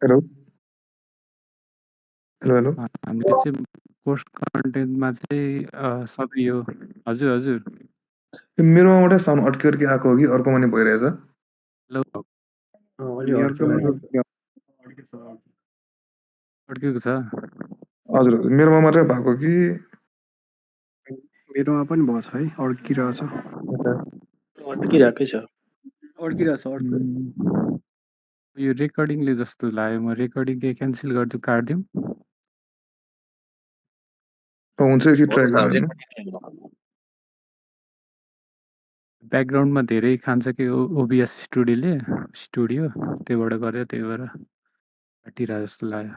Hello hello hello हामीले चाहिँ course कन्टेन्टमा चाहिँ सबै यो हजुर हजुर मेरोमा मात्रै साउन्ड अड्की आएको हो कि अर्कोमा नि भइरहेछ? हेलो अलि अड्केको छ हजुर मेरोमा मात्रै भएको कि मेरोमा पनि भएको छ है, अड्किरहेछ। अड्किरहेकै छ। यो रेकर्डिङले जस्तो लाग्यो। म रेकर्डिङ केही क्यान्सल गर्छु, काटिदिउँ। हुन्छ कि ट्राई गर्नु ब्याकग्राउन्डमा धेरै खान्छ कि ओबिएस स्टुडियो त्योबाट गरेर त्यही भएर काटिरहेको जस्तो लाग्यो।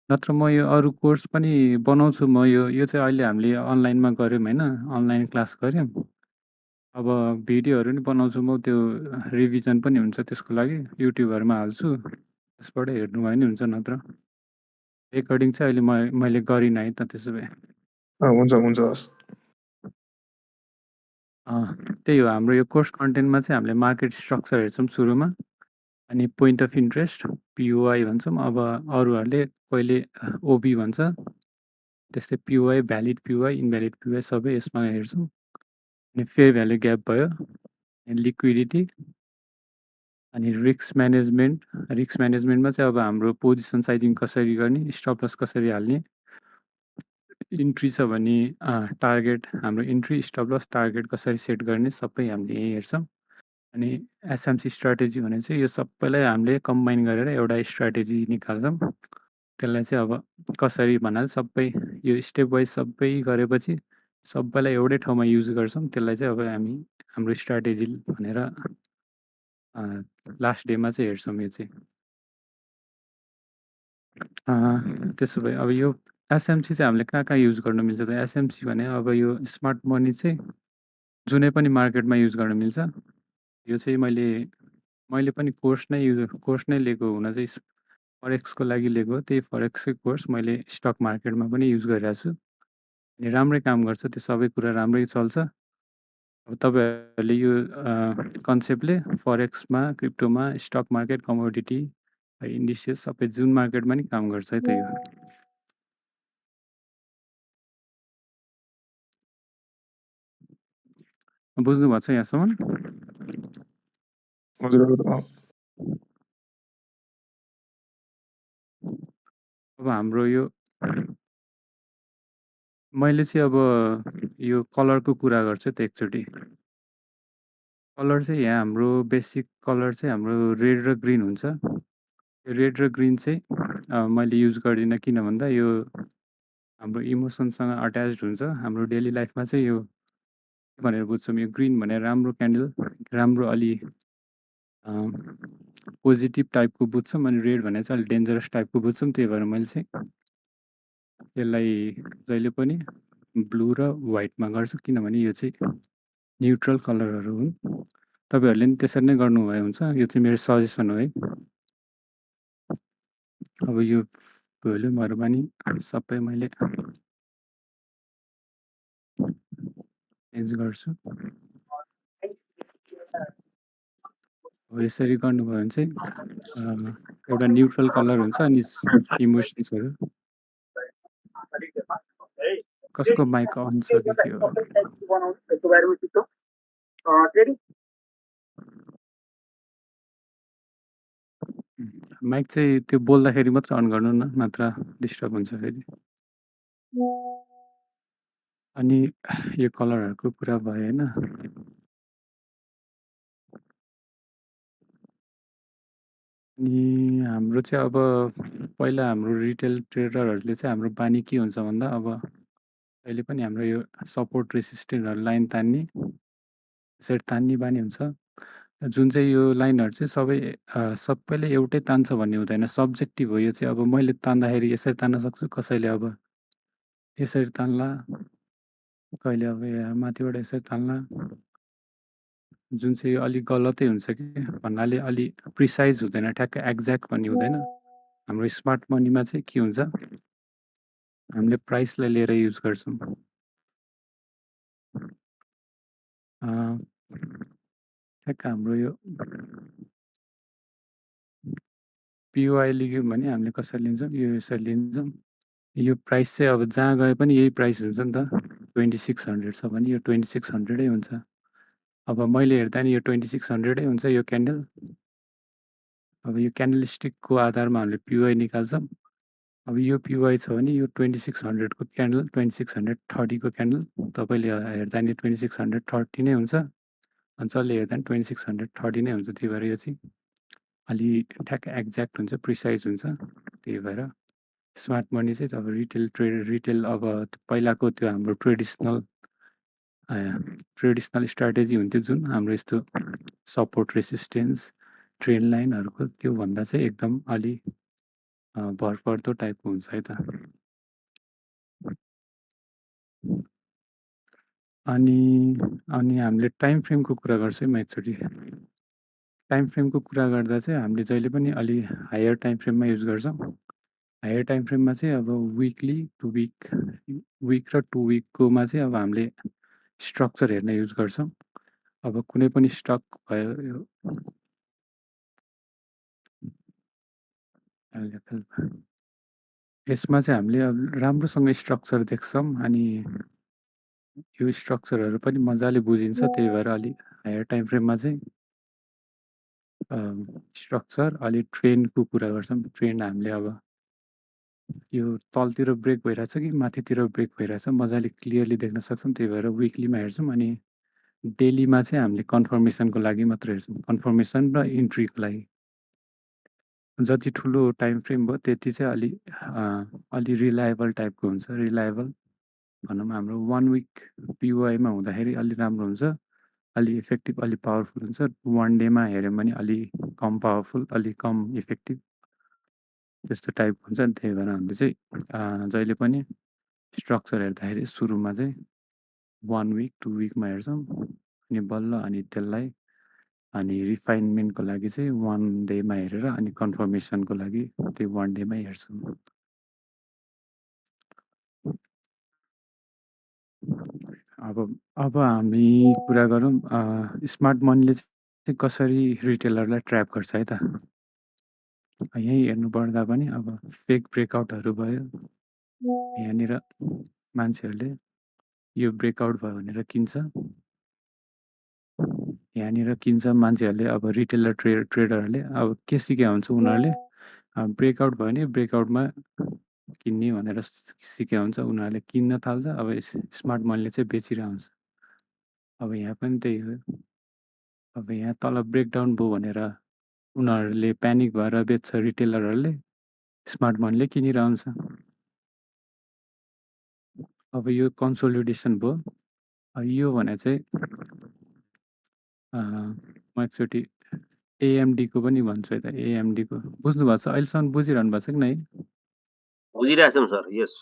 नत्र म यो अरू कोर्स पनि बनाउँछु। म यो चाहिँ अहिले हामीले अनलाइनमा गऱ्यौँ होइन, अनलाइन क्लास गऱ्यौँ। अब भिडियोहरू नि बनाउँछु म, त्यो रिभिजन पनि हुन्छ त्यसको लागि। युट्युबहरूमा हाल्छु, त्यसबाट हेर्नुभयो नि हुन्छ। नत्र रेकर्डिङ चाहिँ अहिले मैले गरिनँ है त। त्यसो भए हुन्छ हुन्छ हस्। त्यही हो, हाम्रो यो कोर्स कन्टेन्टमा चाहिँ हामीले मार्केट स्ट्रक्चर हेर्छौँ सुरुमा, अनि पोइन्ट अफ इन्ट्रेस्ट पिओआई भन्छौँ। अब अरूहरूले कहिले ओबी भन्छ, त्यस्तै पिओआई, भ्यालिड पिओआई, इनभ्यालिड पिओआई सबै यसमा हेर्छौँ। अनि फेयर भ्यालु ग्याप भयो, लिक्विडिटी, अनि रिस्क म्यानेजमेन्टमा चाहिँ अब हाम्रो पोजिसन साइजिङ कसरी गर्ने, स्टप लस कसरी हाल्ने, इन्ट्री छ भने टार्गेट, हाम्रो इन्ट्री स्टप लस टार्गेट कसरी सेट गर्ने, सबै हामीले यही हेर्छौँ। अनि एसएमसी स्ट्राटेजी भने चाहिँ यो सबैलाई हामीले कम्बाइन गरेर एउटा स्ट्राटेजी निकाल्छौँ। त्यसलाई चाहिँ अब कसरी भन्नाले सबै यो स्टेप वाइज सबै गरेपछि सबैलाई एउटै ठाउँमा युज गर्छौँ। त्यसलाई चाहिँ अब हामी हाम्रो स्ट्राटेजी भनेर लास्ट डेमा चाहिँ हेर्छौँ। यो चाहिँ त्यसो भए अब यो एसएमसी चाहिँ हामीले कहाँ कहाँ युज गर्न मिल्छ त? एसएमसी भने अब यो स्मार्ट मनी चाहिँ जुनै पनि मार्केटमा युज गर्न मिल्छ। यो चाहिँ मैले पनि कोर्स नै लिएको हुन चाहिँ फरेक्सको लागि लिएको। त्यही फरेक्सकै कोर्स मैले स्टक मार्केटमा पनि युज गरिरहेको छु। अनि राम्रै काम गर्छ, त्यो सबै कुरा राम्रै चल्छ। अब तपाईँहरूले यो कन्सेप्टले फरेक्समा, क्रिप्टोमा, स्टक मार्केट, कमोडिटी, इन्डिसेस सबै जुन मार्केटमा नि काम गर्छ है त। यो बुझ्नु भएको छ यहाँसम्म? हजुर अब हाम्रो यो मैले चाहिँ अब यो कलरको कुरा गर्छु त एकचोटि। कलर चाहिँ यहाँ हाम्रो बेसिक कलर चाहिँ हाम्रो रेड र ग्रिन हुन्छ। यो रेड र ग्रिन चाहिँ मैले युज गर्दिनँ, किन भन्दा यो हाम्रो इमोसनसँग अट्याच्ड हुन्छ। हाम्रो डेली लाइफमा चाहिँ यो के भनेर बुझ्छौँ, यो ग्रिन भनेर राम्रो क्यान्डल, राम्रो अलि पोजिटिभ टाइपको बुझ्छौँ, अनि रेड भनेर चाहिँ अलिक डेन्जरस टाइपको बुझ्छौँ। त्यही भएर मैले चाहिँ यसलाई जहिले पनि ब्लू र व्हाइटमा गर्छु, किनभने यो चाहिँ न्युट्रल कलरहरू हुन्। तपाईँहरूले नि त्यसरी नै गर्नुभयो हुन्छ, यो चाहिँ मेरो सजेसन हो है। अब यो भोल्युमहरूमा नि सबै मैले चेन्ज गर्छु। यसरी गर्नुभयो भने चाहिँ एउटा न्युट्रल कलर हुन्छ। अनि इमोसन्सहरू कसको माइक अन छ कि के हो? माइक चाहिँ त्यो बोल्दाखेरि मात्र अन गर्नु न, नत्र डिस्टर्ब हुन्छ फेरि। अनि यो कलरहरूको कुरा भयो होइन। अनि हाम्रो चाहिँ अब पहिला हाम्रो रिटेल ट्रेडरहरूले चाहिँ हाम्रो बानी के हुन्छ भन्दा, अब अहिले पनि हाम्रो यो सपोर्ट रेसिस्टेन्टहरू लाइन तान्ने, यसरी तान्ने बानी हुन्छ। जुन चाहिँ यो लाइनहरू चाहिँ सबैले एउटै तान्छ भन्ने हुँदैन, सब्जेक्टिभ हो यो चाहिँ। अब मैले तान्दाखेरि यसरी तान्न सक्छु, कसैले अब यसरी तान्ला, कहिले अब यहाँ माथिबाट यसरी तान्ला। जुन चाहिँ अलिक गलतै हुन्छ कि भन्नाले अलि प्रिसाइज हुँदैन, ठ्याक्क एक्ज्याक्ट भन्ने हुँदैन। हाम्रो स्मार्ट मनीमा चाहिँ के हुन्छ, हामीले प्राइसलाई लिएर युज गर्छौँ। ठ्याक्क हाम्रो यो POI लिग्यो भने हामीले कसरी लिन्छौँ, यो यसरी लिन्छौँ। यो प्राइस चाहिँ अब जहाँ गए पनि यही प्राइस हुन्छ नि त। 2600 छ भने यो 2600 हुन्छ। अब मैले हेर्दा नि यो 2600 हुन्छ यो क्यान्डल। अब यो क्यान्डल स्टिकको आधारमा हामीले POI निकाल्छौँ। अब यो POI छ भने यो 2600 को क्यान्डल 2630 को क्यान्डल तपाईँले हेर्दा नि 2630 नै हुन्छ। अनि जसले हेर्दा नि 2630 नै हुन्छ। त्यही भएर यो चाहिँ अलि ठ्याक्क एक्ज्याक्ट हुन्छ, प्रिसाइज हुन्छ। त्यही भएर स्मार्ट मनी चाहिँ अब रिटेल अब पहिलाको त्यो हाम्रो ट्रेडिसनल स्ट्राटेजी हुन्थ्यो जुन हाम्रो यस्तो सपोर्ट रेसिस्टेन्स ट्रेन्ड लाइनहरूको, त्योभन्दा चाहिँ एकदम अलि भरपर्दो टाइपको हुन्छ है त। अनि हामीले टाइम फ्रेमको कुरा गर्छु है म एकचोटि। टाइम फ्रेमको कुरा गर्दा चाहिँ हामीले जहिले पनि अलि हायर टाइम फ्रेममा युज गर्छौँ। हायर टाइम फ्रेममा चाहिँ अब विकली, 2 विक र 2 विककोमा चाहिँ अब हामीले स्ट्रक्चर हेर्न युज गर्छौँ। अब कुनै पनि स्टक भयो, यसमा चाहिँ हामीले अब राम्रोसँग स्ट्रक्चर देख्छौँ अनि यो स्ट्रक्चरहरू पनि मजाले बुझिन्छ। त्यही भएर अलि हायर टाइम फ्रेममा चाहिँ स्ट्रक्चर अलि ट्रेन्डको कुरा गर्छौँ। ट्रेन्ड हामीले अब यो तलतिर ब्रेक भइरहेछ कि माथितिर ब्रेक भइरहेछ मजाले क्लियरली देख्न सक्छौँ। त्यही भएर विकलीमा हेर्छौँ। अनि डेलीमा चाहिँ हामीले कन्फर्मेसनको लागि मात्र हेर्छौँ, कन्फर्मेसन र इन्ट्रीको लागि। जति ठुलो टाइम फ्रेम भयो त्यति चाहिँ अलि रिलायबल टाइपको हुन्छ। रिलायबल भनौँ हाम्रो 1 विक POIमा हुँदाखेरि अलि राम्रो हुन्छ, अलि इफेक्टिभ, अलि पावरफुल हुन्छ। 1 डेमा हेऱ्यौँ भने अलि कम पावरफुल, अलि कम इफेक्टिभ, त्यस्तो टाइपको हुन्छ नि। त्यही भएर हामीले चाहिँ जहिले पनि स्ट्रक्चर हेर्दाखेरि सुरुमा चाहिँ 1 विक 2 विकमा हेर्छौँ। अनि बल्ल अनि त्यसलाई अनि रिफाइनमेन्टको लागि चाहिँ 1 डेमा हेरेर अनि कन्फर्मेसनको लागि त्यो 1 डेमै हेर्छौँ। अब हामी कुरा गरौँ स्मार्ट मनीले चाहिँ कसरी रिटेलरलाई ट्र्याप गर्छ है त। यहीँ हेर्नुपर्दा पनि अब फेक ब्रेकआउटहरू भयो। यहाँनिर मान्छेहरूले यो ब्रेकआउट भयो भनेर किन्छ, यहाँनिर किन्छ मान्छेहरूले। अब रिटेलर ट्रेडरहरूले अब के सिकेको हुन्छ, उनीहरूले ब्रेकआउट भयो भने ब्रेकआउटमा किन्ने भनेर सिकेको हुन्छ। उनीहरूले किन्न थाल्छ। अब स्मार्ट मनीले चाहिँ बेचिरहेको हुन्छ। अब यहाँ पनि त्यही हो। अब यहाँ तल ब्रेकडाउन भयो भनेर उनीहरूले प्यानिक भएर बेच्छ रिटेलरहरूले, स्मार्ट मनीले किनिरहन्छ। अब यो कन्सोलिडेसन भयो। यो भने चाहिँ म एकचोटि AMDको पनि भन्छु है त। AMDको बुझ्नुभएको छ? अहिलेसम्म बुझिरहनु भएको छ कि नै? बुझिरहेछौँ सर। यस,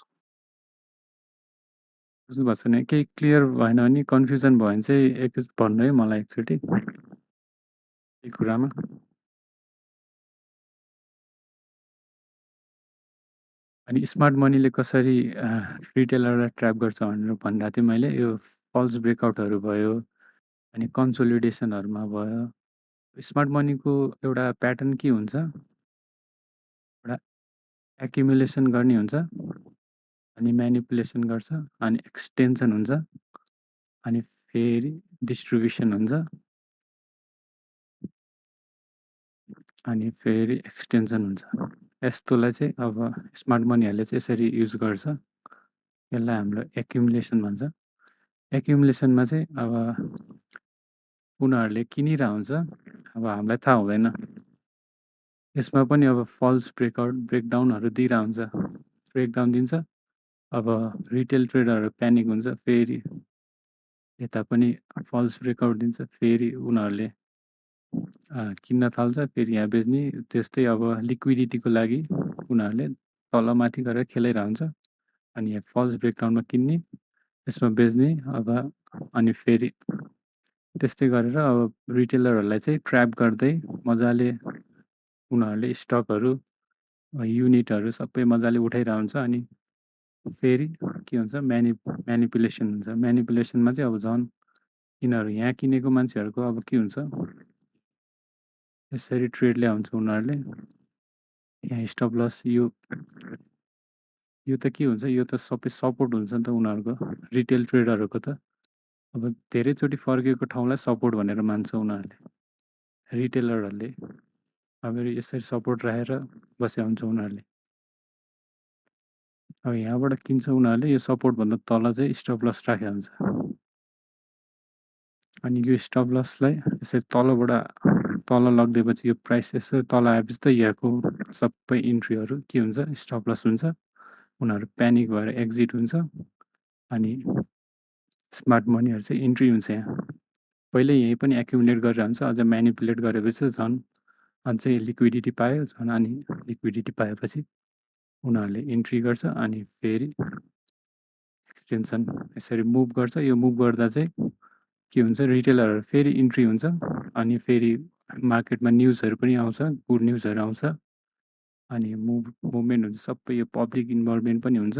बुझ्नुभएको छैन? केही क्लियर भएन भने, कन्फ्युजन भयो भने चाहिँ एक भन्नु है मलाई एकचोटि यही कुरामा। अनि स्मार्ट मनीले कसरी रिटेलरलाई ट्र्याप गर्छ भनेर भनिरहेको थिएँ मैले। यो फल्स ब्रेकआउटहरू भयो अनि कन्सोलिडेसनहरूमा भयो। स्मार्ट मनीको एउटा प्याटर्न के हुन्छ, एउटा एक्युमुलेसन गर्ने हुन्छ, अनि म्यानिपुलेसन गर्छ, अनि एक्सटेन्सन हुन्छ, अनि फेरि डिस्ट्रिब्युसन हुन्छ, अनि फेरि एक्सटेन्सन हुन्छ। यस्तोलाई चाहिँ अब स्मार्ट मनीहरूले चाहिँ यसरी युज गर्छ। यसलाई हाम्रो एक्युमुलेसन भन्छ। एक्युमुलेसनमा चाहिँ अब उनीहरूले किनिरहेको हुन्छ, अब हामीलाई थाहा हुँदैन। यसमा पनि अब फल्स ब्रेकडाउनहरू दिइरहेको हुन्छ, ब्रेकडाउन दिन्छ। अब रिटेल ट्रेडरहरू प्यानिक हुन्छ, फेरि यता पनि फल्स ब्रेकआउट दिन्छ, फेरि उनीहरूले किन्न थाल्छ, फेरि यहाँ बेच्ने। त्यस्तै अब लिक्विडिटीको लागि उनीहरूले तलमाथि गरेर खेलाइरहेको हुन्छ। अनि यहाँ फल्स ब्रेकडाउनमा किन्ने, यसमा बेच्ने। अब अनि फेरि त्यस्तै गरेर अब रिटेलरहरूलाई चाहिँ ट्र्याप गर्दै मजाले उनीहरूले स्टकहरू, युनिटहरू सबै मजाले उठाइरहेको हुन्छ। अनि फेरि के हुन्छ, म्यानिपुलेसन हुन्छ। म्यानिपुलेसनमा चाहिँ अब झन् यिनीहरू यहाँ किनेको मान्छेहरूको अब के हुन्छ, यसरी ट्रेड ल्याउँछ उनीहरूले। यहाँ स्टप लस यो त के हुन्छ, यो त सबै सपोर्ट हुन्छ नि त उनीहरूको रिटेल ट्रेडरहरूको त। अब धेरैचोटि फर्केको ठाउँलाई सपोर्ट भनेर मान्छ उनीहरूले, रिटेलरहरूले। अब यसरी सपोर्ट राखेर बसेका हुन्छ उनीहरूले। अब यहाँबाट किन्छ उनीहरूले, यो सपोर्टभन्दा तल चाहिँ स्टप लस राखेको हुन्छ। अनि यो स्टप लसलाई यसरी तल लगिदिएपछि यो प्राइस यसरी तल आएपछि त यहाँको सबै इन्ट्रीहरू के हुन्छ, स्टप लस हुन्छ। उनीहरू प्यानिक भएर एक्जिट हुन्छ। अनि स्मार्ट मनीहरू चाहिँ इन्ट्री हुन्छ। यहाँ पहिले यहीँ पनि एक्युमुलेट गरेर हुन्छ, अझ म्यानिपुलेट गरेपछि झन् अझै लिक्विडिटी पायो। झन् अनि लिक्विडिटी पाएपछि उनीहरूले इन्ट्री गर्छ अनि फेरि एक्सटेन्सन यसरी मुभ गर्छ। यो मुभ गर्दा चाहिँ के हुन्छ, रिटेलरहरू फेरि इन्ट्री हुन्छ। अनि फेरि मार्केटमा न्युजहरू पनि आउँछ, गुड न्युजहरू आउँछ। अनि मुभमेन्ट हुन्छ, सबै यो पब्लिक इन्भल्भमेन्ट पनि हुन्छ,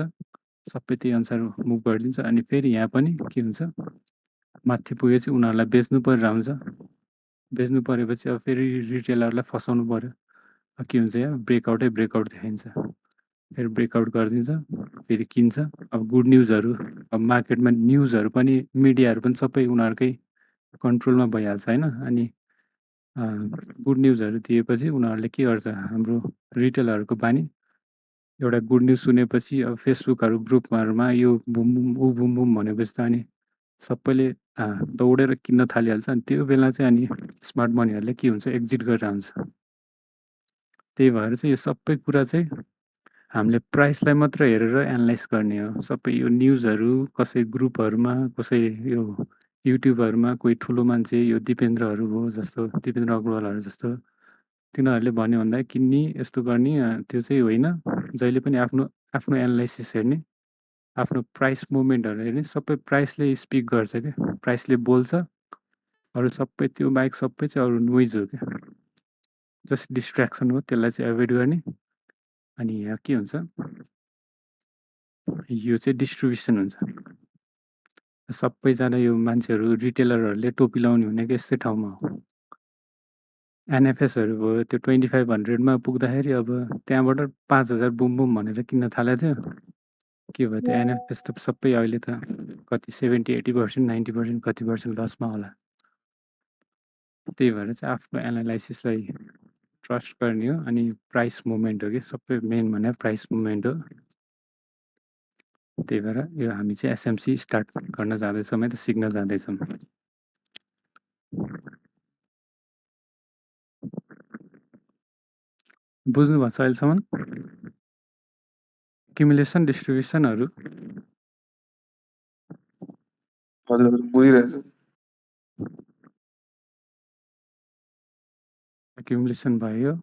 सबै त्यही अनुसार मुभ गरिदिन्छ। अनि फेरि यहाँ पनि के हुन्छ, माथि पुगेपछि उनीहरूलाई बेच्नु परिरहेको हुन्छ। बेच्नु परेपछि अब फेरि रिटेलरलाई फसाउनु पर्यो। के हुन्छ, यहाँ ब्रेकआउट देखाइन्छ। फेरि ब्रेकआउट गरिदिन्छ, फेरि किन्छ। अब गुड न्युजहरू, अब मार्केटमा न्युजहरू पनि मिडियाहरू पनि सबै उनीहरूकै कन्ट्रोलमा भइहाल्छ होइन। अनि गुड न्युजहरू दिएपछि उनीहरूले के गर्छ, हाम्रो रिटेलरहरूको बानी एउटा गुड न्युज सुनेपछि अब फेसबुकहरू ग्रुपहरूमा यो बुम बुम ऊ बुम बुम भनेपछि त अनि सबैले दौडेर किन्न थालिहाल्छ। अनि त्यो बेला चाहिँ अनि स्मार्ट मनीहरूले के हुन्छ, एक्जिट गरेर हुन्छ। त्यही भएर चाहिँ यो सबै कुरा चाहिँ हामीले प्राइसलाई मात्र हेरेर एनालाइज गर्ने हो। सबै यो न्युजहरू कसै ग्रुपहरूमा, कसै यो युट्युबहरूमा कोही ठुलो मान्छे, यो दिपेन्द्रहरू भयो जस्तो, दिपेन्द्र अग्रवालहरू जस्तो, तिनीहरूले भन्यो भन्दा किन्ने यस्तो गर्ने, त्यो चाहिँ होइन। जहिले पनि आफ्नो एनालाइसिस हेर्ने, आफ्नो प्राइस मुभमेन्टहरू हेर्ने। सबै प्राइसले स्पिक गर्छ क्या, प्राइसले बोल्छ। अरू सबै त्यो बाहेक सबै चाहिँ अरू नोइज हो क्या, जस्ट डिस्ट्र्याक्सन हो, त्यसलाई चाहिँ एभोइड गर्ने। अनि यहाँ के हुन्छ, यो चाहिँ डिस्ट्रिब्युसन हुन्छ। सबैजना यो मान्छेहरू रिटेलरहरूले टोपी लाउने भनेको यस्तै ठाउँमा हो। एनएफएसहरू भयो, त्यो 2500मा पुग्दाखेरि अब त्यहाँबाट 5000 बुम बुम भनेर किन्न थालेको थियो। के भयो, त्यो एनएफएस त सबै अहिले त कति 70-80%, 90% कति पर्सेन्ट लसमा होला। त्यही भएर चाहिँ आफ्नो एनालाइसिसलाई ट्रस्ट गर्ने हो। अनि प्राइस मुभमेन्ट हो कि सबै मेन भने प्राइस मुभमेन्ट हो। त्यही भएर यो हामी चाहिँ एसएमसी स्टार्ट गर्न जाँदैछौँ है त, सिक्न जाँदैछौँ। बुझ्नुभएको छ अहिलेसम्म? एक्युमुलेसन, डिस्ट्रिब्युसनहरू हजुर बुझिरहेछु। एक्युमुलेसन भयो,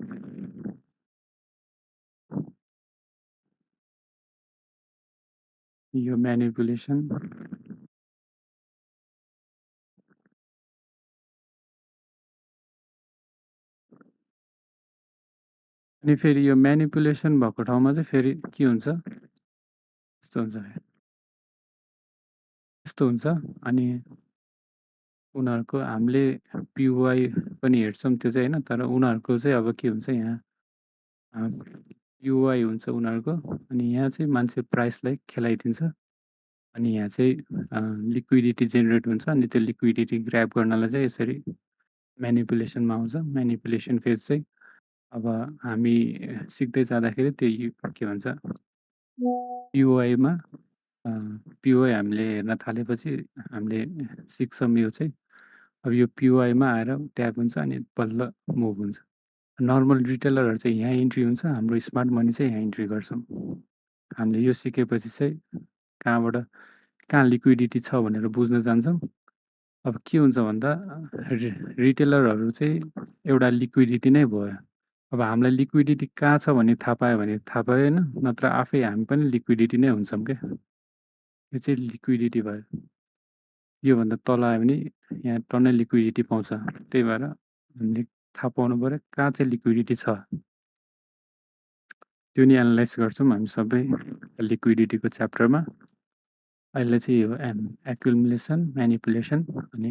यो म्यानिपुलेसन, अनि फेरि यो म्यानिपुलेसन भएको ठाउँमा चाहिँ फेरि के हुन्छ, यस्तो हुन्छ। अनि उनीहरूको हामीले पिओआई पनि हेर्छौँ, त्यो चाहिँ होइन। तर उनीहरूको चाहिँ अब के हुन्छ, यहाँ पिओआई हुन्छ उनीहरूको। अनि यहाँ चाहिँ मान्छे प्राइसलाई खेलाइदिन्छ। अनि यहाँ चाहिँ लिक्विडिटी जेनेरेट हुन्छ। अनि त्यो लिक्विडिटी ग्र्याब गर्नलाई चाहिँ यसरी म्यानिपुलेसनमा आउँछ। म्यानिपुलेसन फेज चाहिँ अब हामी सिक्दै जाँदाखेरि त्यो के भन्छ, पिओआईमा पिओआई हामीले हेर्न थालेपछि हामीले सिक्छौँ यो चाहिँ। अब यो पिओआईमा आएर ट्याप हुन्छ अनि बल्ल मुभ हुन्छ। नर्मल रिटेलरहरू चाहिँ यहाँ इन्ट्री हुन्छ, हाम्रो स्मार्ट मनी चाहिँ यहाँ इन्ट्री गर्छौँ। हामीले यो सिकेपछि चाहिँ कहाँ लिक्विडिटी छ भनेर बुझ्न जान्छौँ। अब के हुन्छ भन्दा रिटेलरहरू चाहिँ एउटा लिक्विडिटी नै भयो। अब हामीलाई लिक्विडिटी कहाँ छ भन्ने थाहा पायो भने थाहा पायो होइन, नत्र आफै हामी पनि लिक्विडिटी नै हुन्छौँ क्या। यो चाहिँ लिक्विडिटी भयो। योभन्दा तल आयो भने यहाँ टन्नै लिक्विडिटी पाउँछ। त्यही भएर हामीले थाहा पाउनु पऱ्यो कहाँ चाहिँ लिक्विडिटी छ, त्यो नि एनालाइज गर्छौँ हामी सबै लिक्विडिटीको च्याप्टरमा। अहिले चाहिँ यो एक्युमुलेसन, म्यानिपुलेसन, अनि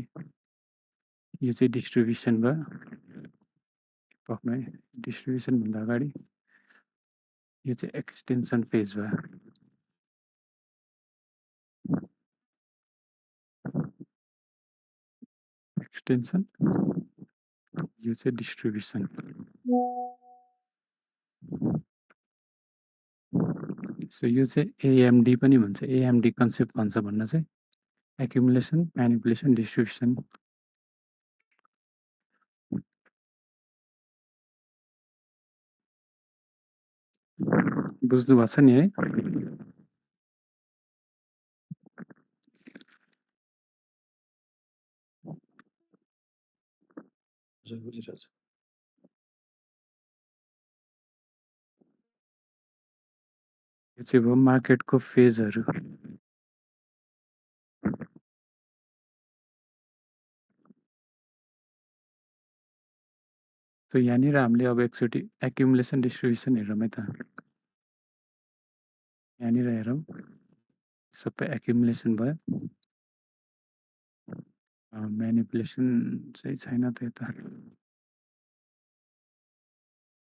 यो चाहिँ डिस्ट्रिब्युसन भयो। पक्नु है, डिस्ट्रिब्युसनभन्दा अगाडि यो चाहिँ एक्सटेन्सन फेज भयो एक्सटेन्सन यो चाहिँ डिस्ट्रिब्युसन सो यो चाहिँ एएमडी पनि भन्छ एएमडी कन्सेप्ट भन्छ भन्न चाहिँ एक्युमुलेसन म्यानिपुलेसन डिस्ट्रिब्युसन बुझ्नु भएको छ नि है हजुर बुझिरहेको छु यो चाहिँ भयो मार्केटको फेजहरू सो यहाँनिर हामीले अब एकचोटि एक्युमुलेसन डिस्ट्रिब्युसन हेरौँ है त यहाँनिर हेरौँ सबै एक्युमुलेसन भयो म्यानिपुलेसन चाहिँ छैन त यता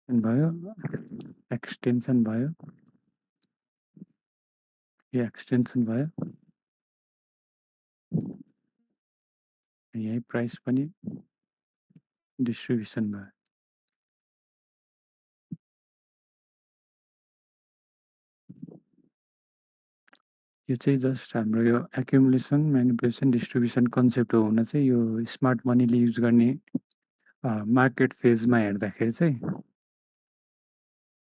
भयो एक्सटेन्सन भयो यो एक्सटेन्सन भयो यही प्राइस पनि डिस्ट्रिब्युसन भयो यो चाहिँ जस्ट हाम्रो यो एक्युमुलेसन म्यानिपुलेसन डिस्ट्रिब्युसन कन्सेप्ट हो हुन चाहिँ यो स्मार्ट मनीले युज गर्ने मार्केट फेजमा हेर्दाखेरि चाहिँ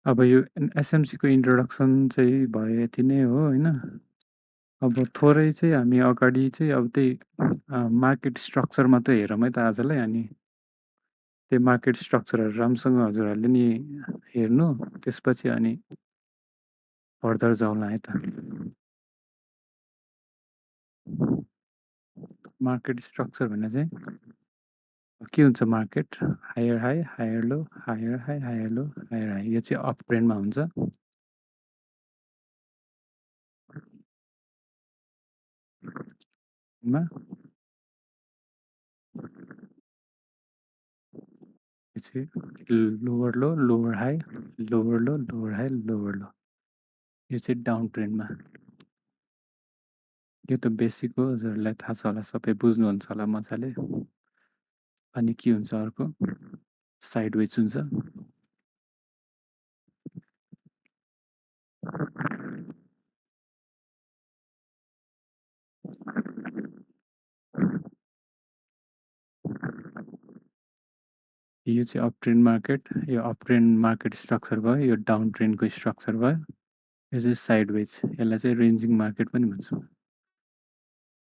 अब यो एसएमसीको इन्ट्रोडक्सन चाहिँ भयो यति नै हो होइन अब थोरै चाहिँ हामी अगाडि चाहिँ अब त्यही मार्केट स्ट्रक्चर मात्रै हेरौँ है त आजलाई अनि त्यही मार्केट स्ट्रक्चरहरू राम्रोसँग हजुरहरूले नि हेर्नु त्यसपछि अनि फर्दर जाउँला है त मार्केट स्ट्रक्चर भन्ने चाहिँ के हुन्छ market higher high higher low higher high higher low higher high यो चाहिँ अप ट्रेन्डमा हुन्छ मा यो चाहिँ lower low lower high lower low lower high lower low यो चाहिँ डाउन ट्रेन्डमा यो त बेसिक हो हजुरहरूलाई थाहा छ होला सबै बुझ्नुहुन्छ होला मजाले अनि के हुन्छ अर्को साइड वेज हुन्छ यो चाहिँ अप ट्रेन्ड मार्केट यो अप ट्रेन्ड मार्केट स्ट्रक्चर भयो यो डाउन ट्रेन्डको स्ट्रक्चर भयो यो चाहिँ साइड वेज यसलाई चाहिँ रेन्जिङ मार्केट पनि भन्छौँ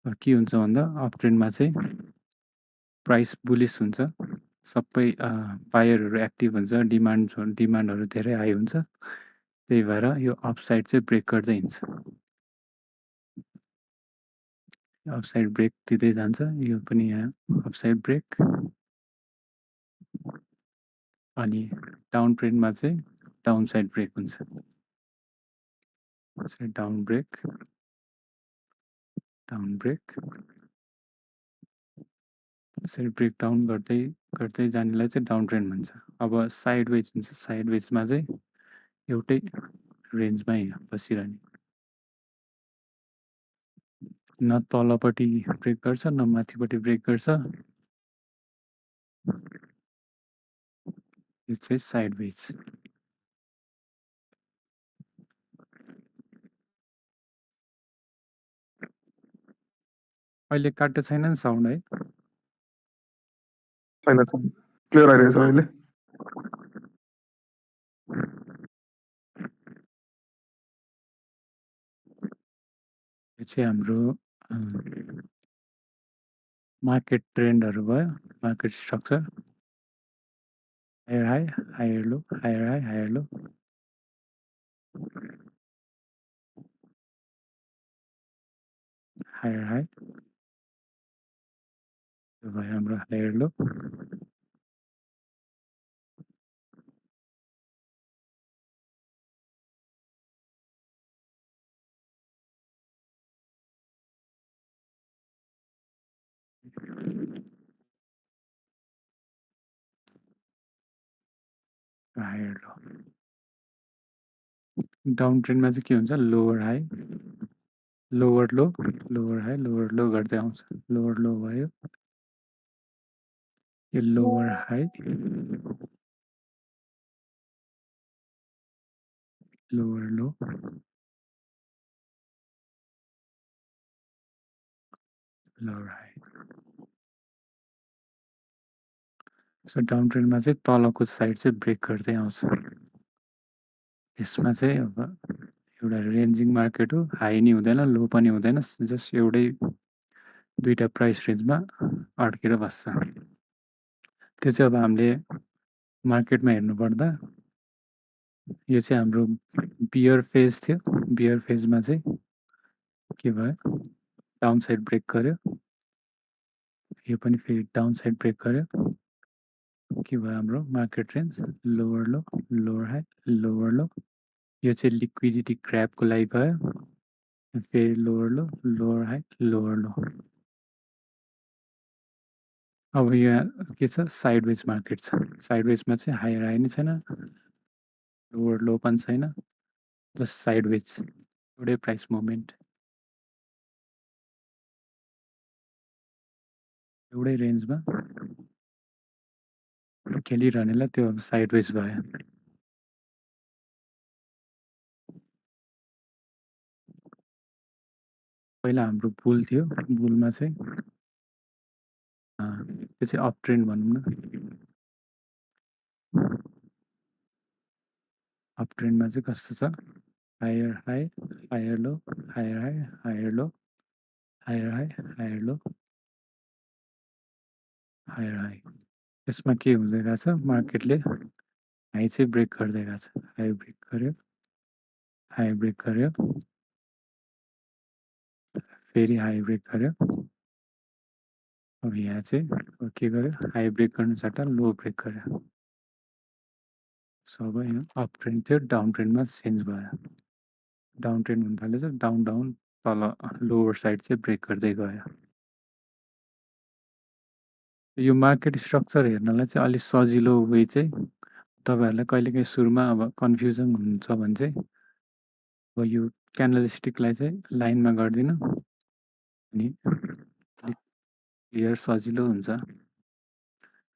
के हुन्छ भन्दा अप ट्रेन्डमा चाहिँ प्राइस बुलिस हुन्छ सबै बायरहरू एक्टिभ हुन्छ डिमान्डहरू धेरै हाई हुन्छ त्यही भएर यो अपसाइड चाहिँ ब्रेक गर्दै हिँड्छ अपसाइड ब्रेक दिँदै जान्छ यो पनि यहाँ अपसाइड ब्रेक अनि डाउन ट्रेन्डमा चाहिँ डाउन साइड ब्रेक हुन्छ डाउन ब्रेक यसरी ब्रेक डाउन गर्दै गर्दै जानेलाई चाहिँ डाउन ट्रेन्ड भन्छ अब साइड वेज हुन्छ साइड वेजमा चाहिँ एउटै रेन्जमै बसिरहने न तलपट्टि ब्रेक गर्छ न माथिपट्टि ब्रेक गर्छ यो चाहिँ साइड वेज अहिले काट्दै छैन नि साउन्ड है छैन छैन क्लियर आइरहेछ अहिले यो चाहिँ हाम्रो मार्केट ट्रेन्डहरू भयो market structure higher high higher low higher high higher low higher high यो भयो हाम्रो higher low higher low down ट्रेन्डमा चाहिँ के हुन्छ लोवर हाई लोवर लो गर्दै आउँछ लोवर लो भयो यो lower high lower low lower high so down ट्रेन्डमा चाहिँ तलको साइड चाहिँ ब्रेक गर्दै आउँछ यसमा चाहिँ अब एउटा रेन्जिङ मार्केट हो हाई नि हुँदैन लो पनि हुँदैन जस्ट एउटै दुईटा प्राइस रेन्जमा अड्केर बस्छ त्यो चाहिँ अब हामीले मार्केटमा हेर्नुपर्दा यो चाहिँ हाम्रो बियर फेज थियो बियर फेजमा चाहिँ के भयो डाउन साइड ब्रेक गर्यो यो पनि फेरि डाउन साइड ब्रेक गर्यो के भयो हाम्रो market range lower low lower high lower low यो चाहिँ लिक्विडिटी ग्र्याबको लागि गयो फेरि lower low lower high lower लो अब यहाँ के छ साइडवेज मार्केट छ साइडवेजमा चाहिँ हायर हाई नै छैन लोवर लो पनि छैन जस्ट साइडवेज एउटै प्राइस मुभमेन्ट एउटै रेन्जमा खेलिरहनेलाई त्यो अब साइडवेज भयो पहिला हाम्रो बुल थियो बुलमा चाहिँ त्यो चाहिँ अप ट्रेन्ड भनौँ न अप ट्रेन्डमा चाहिँ कस्तो छ higher high higher low higher high higher low higher high higher low higher high यसमा के हुँदै गएको छ मार्केटले हाई चाहिँ ब्रेक गर्दै गएको छ हाई ब्रेक गर्यो फेरि हाई ब्रेक गर्यो अब यहाँ चाहिँ के गर्यो हाई ब्रेक गर्नु सट्टा लो ब्रेक गर्यो सो अब यो अप ट्रेन्ड थियो डाउन ट्रेन्डमा चेन्ज भयो डाउन ट्रेन्ड हुन थालेछ डाउन डाउन तल लोवर साइड चाहिँ ब्रेक गर्दै गयो यो मार्केट स्ट्रक्चर हेर्नलाई चाहिँ अलिक सजिलो वे चाहिँ तपाईँहरूलाई कहिलेकाहीँ सुरुमा अब कन्फ्युजन हुन्छ भने चाहिँ अब यो क्यान्डल स्टिकलाई चाहिँ लाइनमा गरिदिनु अनि अलिक क्लियर सजिलो हुन्छ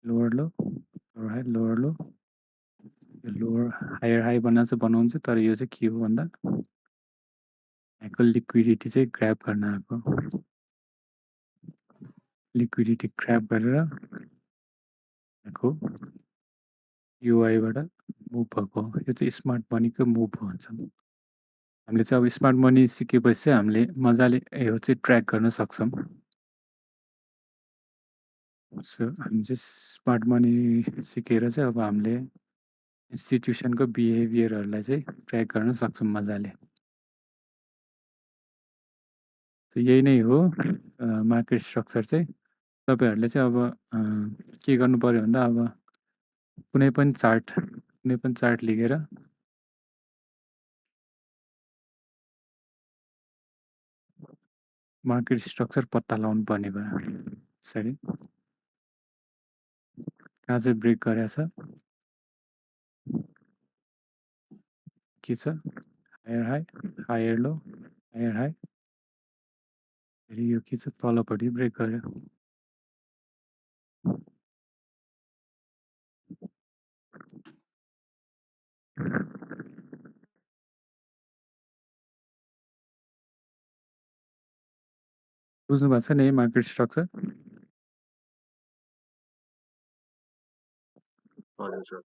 lower low lower high lower low यो लोवर हायर हाई बनाउँछ तर यो चाहिँ के हो भन्दा यहाँको लिक्विडिटी चाहिँ ग्र्याब गर्न आएको लिक्विडिटी ग्र्याब गरेर यहाँको युआईबाट मुभ भएको यो चाहिँ स्मार्ट मनीको मुभ भन्छ हामीले चाहिँ अब स्मार्ट मनी सिकेपछि चाहिँ हामीले मजाले यो चाहिँ ट्र्याक गर्न सक्छौँ सो हामी चाहिँ स्मार्ट मनी सिकेर चाहिँ अब हामीले इन्स्टिट्युसनको बिहेभियरहरूलाई चाहिँ ट्र्याक गर्न सक्छौँ मजाले त यही नै हो मार्केट स्ट्रक्चर चाहिँ तपाईँहरूले चाहिँ अब के गर्नु पर्यो भन्दा अब कुनै पनि चार्ट लिएर मार्केट स्ट्रक्चर पत्ता लगाउनु पर्ने भयो यसरी कहाँ चाहिँ ब्रेक गरेछ के छ higher high higher low higher high फेरि यो के छ तलपट्टि ब्रेक गर्यो बुझ्नु भएको छ नि मार्केट स्ट्रक्चर हजुर सर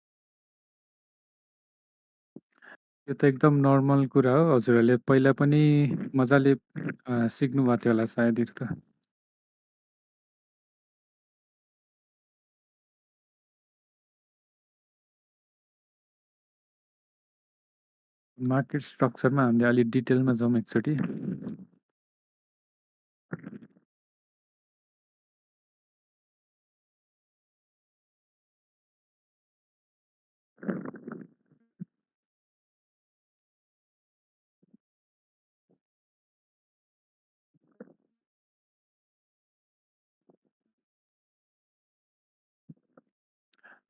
यो त एकदम नर्मल कुरा हो हजुरहरूले पहिला पनि मजाले सिक्नु भएको थियो होला सायद यो त मार्केट स्ट्रक्चरमा हामीले अलिक डिटेलमा जाउँ एकचोटि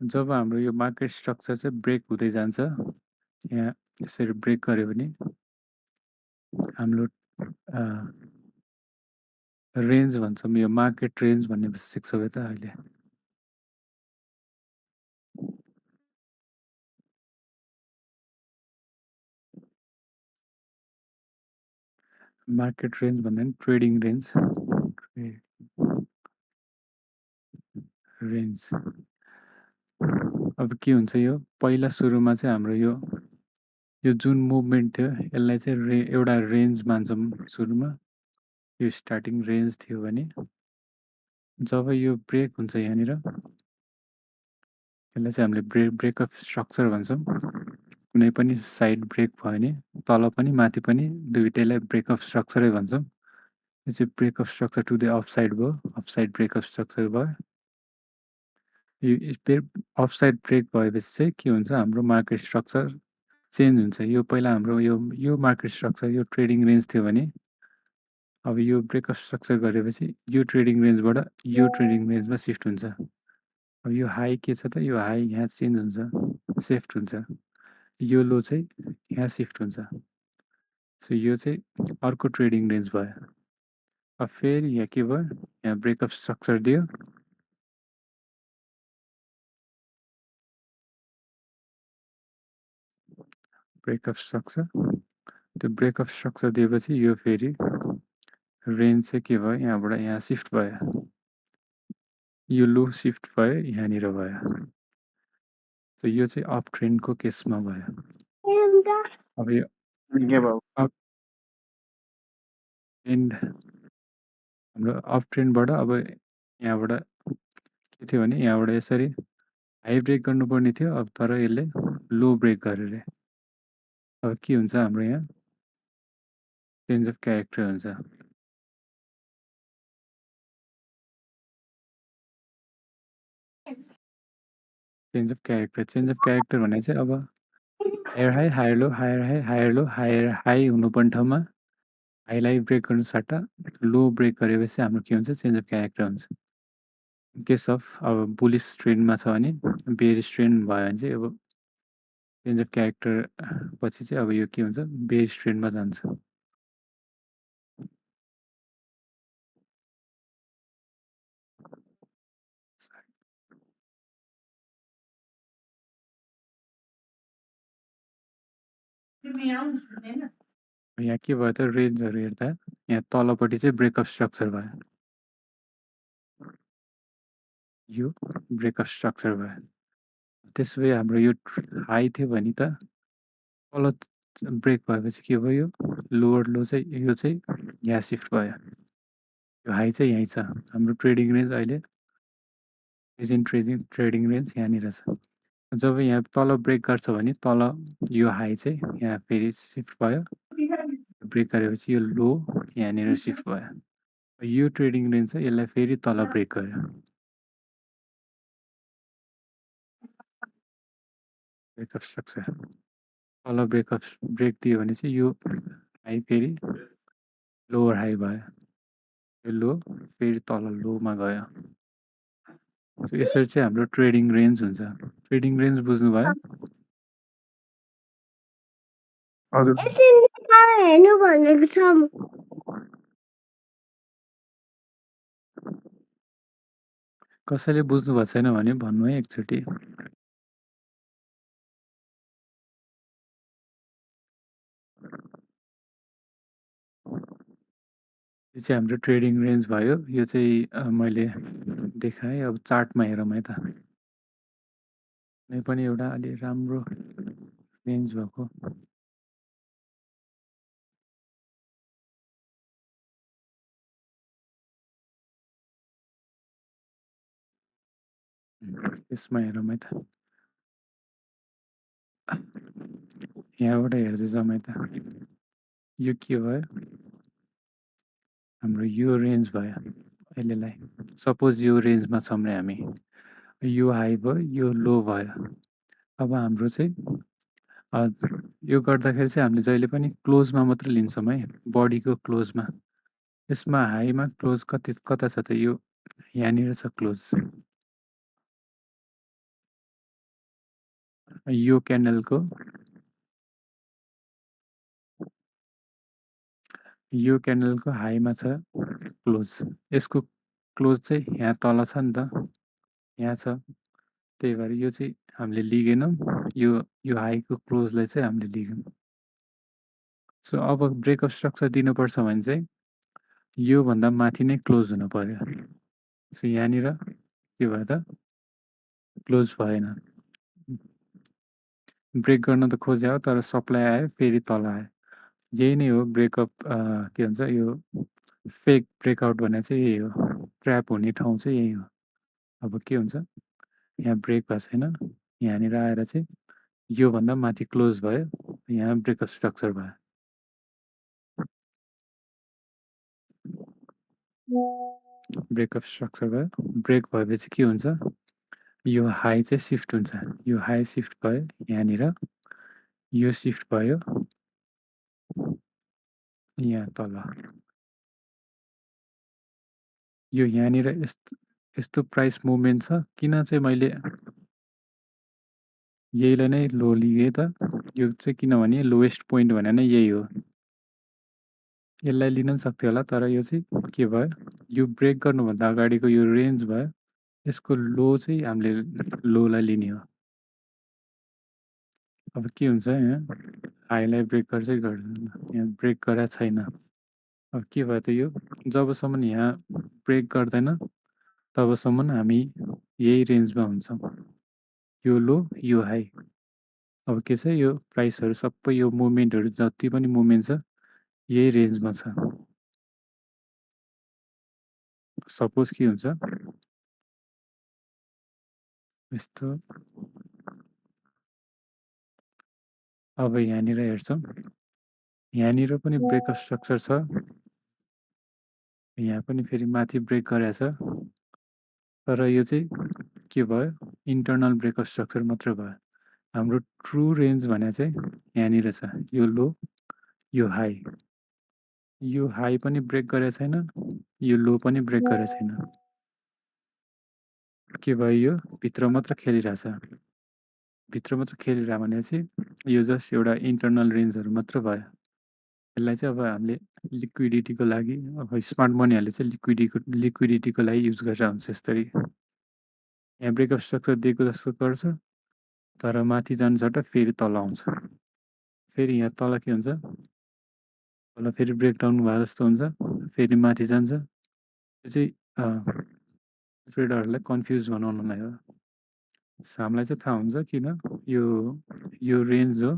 जब हाम्रो यो मार्केट स्ट्रक्चर चाहिँ ब्रेक हुँदै जान्छ यहाँ यसरी ब्रेक गर्यो भने हाम्रो रेन्ज भन्छौँ, यो मार्केट रेन्ज भन्ने सिक्छौँ त अहिले। मार्केट रेन्ज भन्दा नि ट्रेडिङ रेन्ज। अब के हुन्छ यो पहिला सुरुमा चाहिँ हाम्रो यो जुन मुभमेन्ट थियो यसलाई चाहिँ एउटा रेन्ज मान्छौँ सुरुमा। यो स्टार्टिङ रेन्ज थियो भने जब यो ब्रेक हुन्छ यहाँनिर यसलाई चाहिँ हामीले ब्रेक अफ स्ट्रक्चर भन्छौँ। कुनै पनि साइड ब्रेक भयो भने तल पनि माथि पनि दुईटैलाई ब्रेक अफ स्ट्रक्चरै भन्छौँ। यो चाहिँ break of structure to the off side भयो, off side break of structure भयो। यो अफ साइड ब्रेक भएपछि चाहिँ के हुन्छ हाम्रो मार्केट स्ट्रक्चर चेन्ज हुन्छ। यो पहिला हाम्रो यो मार्केट स्ट्रक्चर यो ट्रेडिङ रेन्ज थियो भने अब यो ब्रेक अफ स्ट्रक्चर गरेपछि यो ट्रेडिङ रेन्जबाट यो ट्रेडिङ रेन्जमा सिफ्ट हुन्छ। अब यो हाई के छ त यो हाई यहाँ चेन्ज हुन्छ, सिफ्ट हुन्छ। यो लो चाहिँ यहाँ सिफ्ट हुन्छ। सो यो चाहिँ अर्को ट्रेडिङ रेन्ज भयो। अब फेरि यहाँ के भयो यहाँ ब्रेक अफ स्ट्रक्चर दियो। ब्रेक अफ स्ट्रक्चर त्यो ब्रेक अफ स्ट्रक्चर दिएपछि यो फेरि रेन्ज चाहिँ के भयो यहाँबाट यहाँ सिफ्ट भयो। यो लो सिफ्ट भयो यहाँनिर भयो। त यो चाहिँ अप ट्रेन्डको केसमा भयो। अब यो अप ट्रेन्ड हाम्रो अप ट्रेन्डबाट अब यहाँबाट के थियो भने यहाँबाट यसरी हाई ब्रेक गर्नुपर्ने थियो। अब तर यसले लो ब्रेक गरेर अब के हुन्छ हाम्रो यहाँ चेन्ज अफ क्यारेक्टर हुन्छ। चेन्ज अफ क्यारेक्टर भने चाहिँ अब higher high higher low, higher high higher low, higher high हुनुपर्ने ठाउँमा हाईलाई ब्रेक गर्नु सट्टा लो ब्रेक गरेपछि हाम्रो के हुन्छ चेन्ज अफ क्यारेक्टर हुन्छ। इन केस अफ अब बुलिस ट्रेन्डमा छ भने बेरिस ट्रेन्ड भयो भने चाहिँ अब चेन्ज अफ क्यारेक्टर पछि चाहिँ अब यो के हुन्छ बेरिस ट्रेन्डमा जान्छ। यहाँ के भयो त रेन्जहरू हेर्दा यहाँ तलपट्टि चाहिँ ब्रेक अफ स्ट्रक्चर भयो। यो ब्रेक अफ स्ट्रक्चर भयो। त्यसो भए हाम्रो यो हाई थियो भने त तल ब्रेक भएपछि के भयो यो लोवर लो चाहिँ यो चाहिँ यहाँ सिफ्ट भयो। यो हाई चाहिँ यहीँ छ। हाम्रो ट्रेडिङ रेन्ज अहिले प्रेजेन्ट ट्रेडिङ रेन्ज यहाँनिर छ। जब यहाँ तल ब्रेक गर्छ भने तल यो हाई चाहिँ यहाँ फेरि सिफ्ट भयो। ब्रेक गरेपछि यो लो यहाँनिर सिफ्ट भयो। यो ट्रेडिङ रेन्ज छ यसलाई फेरि तल ब्रेक गर्यो। ब्रेक अफ स्ट्रक्चर तल ब्रेक दियो भने चाहिँ यो हाई फेरि लोवर हाई भयो। यो लो फेरि तल लोमा गयो। यसरी चाहिँ हाम्रो ट्रेडिङ रेन्ज हुन्छ। ट्रेडिङ रेन्ज बुझ्नुभयो? हजुर कसैले बुझ्नु भएको छैन भने भन्नु है एकचोटि। यो चाहिँ हाम्रो ट्रेडिङ रेन्ज भयो। यो चाहिँ मैले देखाएँ। अब चार्टमा हेरौँ है त। कुनै पनि एउटा अलि राम्रो रेन्ज भएको यसमा हेरौँ है त। यहाँबाट हेर्दै जाउँ है त। यो के भयो हाम्रो यो रेन्ज भयो अहिलेलाई। सपोज यो रेन्जमा छौँ रे हामी। यो हाई भयो यो लो भयो। अब हाम्रो चाहिँ यो गर्दाखेरि चाहिँ हामीले जहिले पनि क्लोजमा मात्र लिन्छौँ है, बडीको क्लोजमा। यसमा हाईमा क्लोज कता छ त यो यहाँनिर छ क्लोज। यो क्यान्डलको यो क्यान्डलको हाईमा छ क्लोज, यसको क्लोज चाहिँ यहाँ तल छ नि त, यहाँ छ, त्यही भएर यो चाहिँ हामीले लिगेनौँ, यो हाईको क्लोजलाई चाहिँ हामीले लिगौँ। सो अब ब्रेकअप स्ट्रक्चर दिनुपर्छ भने चाहिँ योभन्दा माथि नै क्लोज हुनु पर्यो। सो यहाँनिर के भयो त, क्लोज भएन, ब्रेक गर्न त खोज्यो तर सप्लाई आयो फेरि तल आयो। यही नै हो ब्रेकअप, के भन्छ यो फेक ब्रेकआउट भने चाहिँ यही हो, ट्र्याप हुने ठाउँ चाहिँ यही हो। अब के हुन्छ, यहाँ ब्रेक भएको छैन, यहाँनिर आएर चाहिँ योभन्दा माथि क्लोज भयो, यहाँ ब्रेकअप स्ट्रक्चर भयो। ब्रेकअप स्ट्रक्चर भयो, ब्रेक भएपछि के हुन्छ, यो हाई चाहिँ सिफ्ट हुन्छ, यो हाई सिफ्ट भयो, यहाँनिर यो सिफ्ट भयो यहाँ तल, यो यहाँनिर यस्तो प्राइस मुभमेन्ट छ, किन चाहिँ मैले यहीलाई नै लो लिएँ त, यो चाहिँ किनभने लोएस्ट पोइन्ट भने नै यही हो, यसलाई लिन सक्थ्यो होला, तर यो चाहिँ के भयो, यो ब्रेक गर्नुभन्दा अगाडिको यो रेन्ज भयो, यसको लो चाहिँ हामीले लोलाई लिने हो। अब के हुन्छ, यहाँ हाईलाई ब्रेक गर्छ कि गर्दैन, यहाँ ब्रेक गरेको छैन। अब के भयो त, यो जबसम्म यहाँ ब्रेक गर्दैन तबसम्म हामी यही रेन्जमा हुन्छौँ, यो लो यो हाई। अब के छ, यो प्राइसहरू सबै यो मुभमेन्टहरू जति पनि मुभमेन्ट छ यही रेन्जमा छ। सपोज के हुन्छ यस्तो, अब यहाँनिर हेर्छौँ, यहाँनिर पनि ब्रेकअप स्ट्रक्चर छ, यहाँ पनि फेरि माथि ब्रेक गरेको छ, तर यो चाहिँ के भयो, इन्टरनल ब्रेकअप स्ट्रक्चर मात्र भयो। हाम्रो ट्रु रेन्ज भने चाहिँ यहाँनिर छ, यो लो यो हाई, यो हाई पनि ब्रेक गरेको छैन, यो लो पनि ब्रेक गरेको छैन, के भयो, यो भित्र मात्र खेलिरहेछ, भित्र मात्र खेलिरह भनेपछि यो जस्ट एउटा इन्टरनल रेन्जहरू मात्र भयो। यसलाई चाहिँ अब हामीले लिक्विडिटीको लागि, अब स्मार्ट मनीहरूले चाहिँ लिक्विडिटीको लागि युज गरेर हुन्छ। यसरी यहाँ ब्रेकअप स्ट्रक्चर दिएको जस्तो गर्छ, तर माथि जान्छ फेरि तल आउँछ, फेरि यहाँ तल के हुन्छ, तल फेरि ब्रेकडाउन भए जस्तो हुन्छ, फेरि माथि जान्छ। यो चाहिँ ट्रेडरहरूलाई कन्फ्युज बनाउनलाई हो। हामीलाई चाहिँ थाहा हुन्छ किन, यो रेन्ज हो,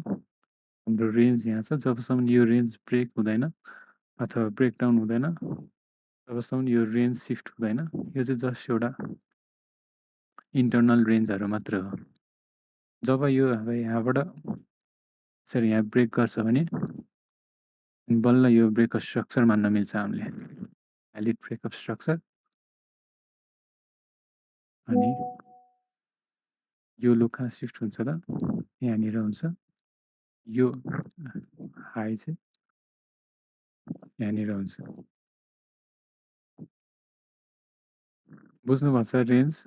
हाम्रो रेन्ज यहाँ छ, जबसम्म यो रेन्ज ब्रेक हुँदैन अथवा ब्रेकडाउन हुँदैन तबसम्म यो रेन्ज सिफ्ट हुँदैन। यो चाहिँ जस्ट एउटा इन्टरनल रेन्जहरू मात्र हो। जब यो अब यहाँबाट यसरी यहाँ ब्रेक गर्छ भने बल्ल यो ब्रेकअप स्ट्रक्चर मान्न मिल्छ हामीले, भ्यालिड ब्रेकअप स्ट्रक्चर। अनि यो लो कहाँ सिफ्ट हुन्छ त, यहाँनिर हुन्छ, यो हाई चाहिँ यहाँनिर हुन्छ। बुझ्नुभएको छ रेन्ज?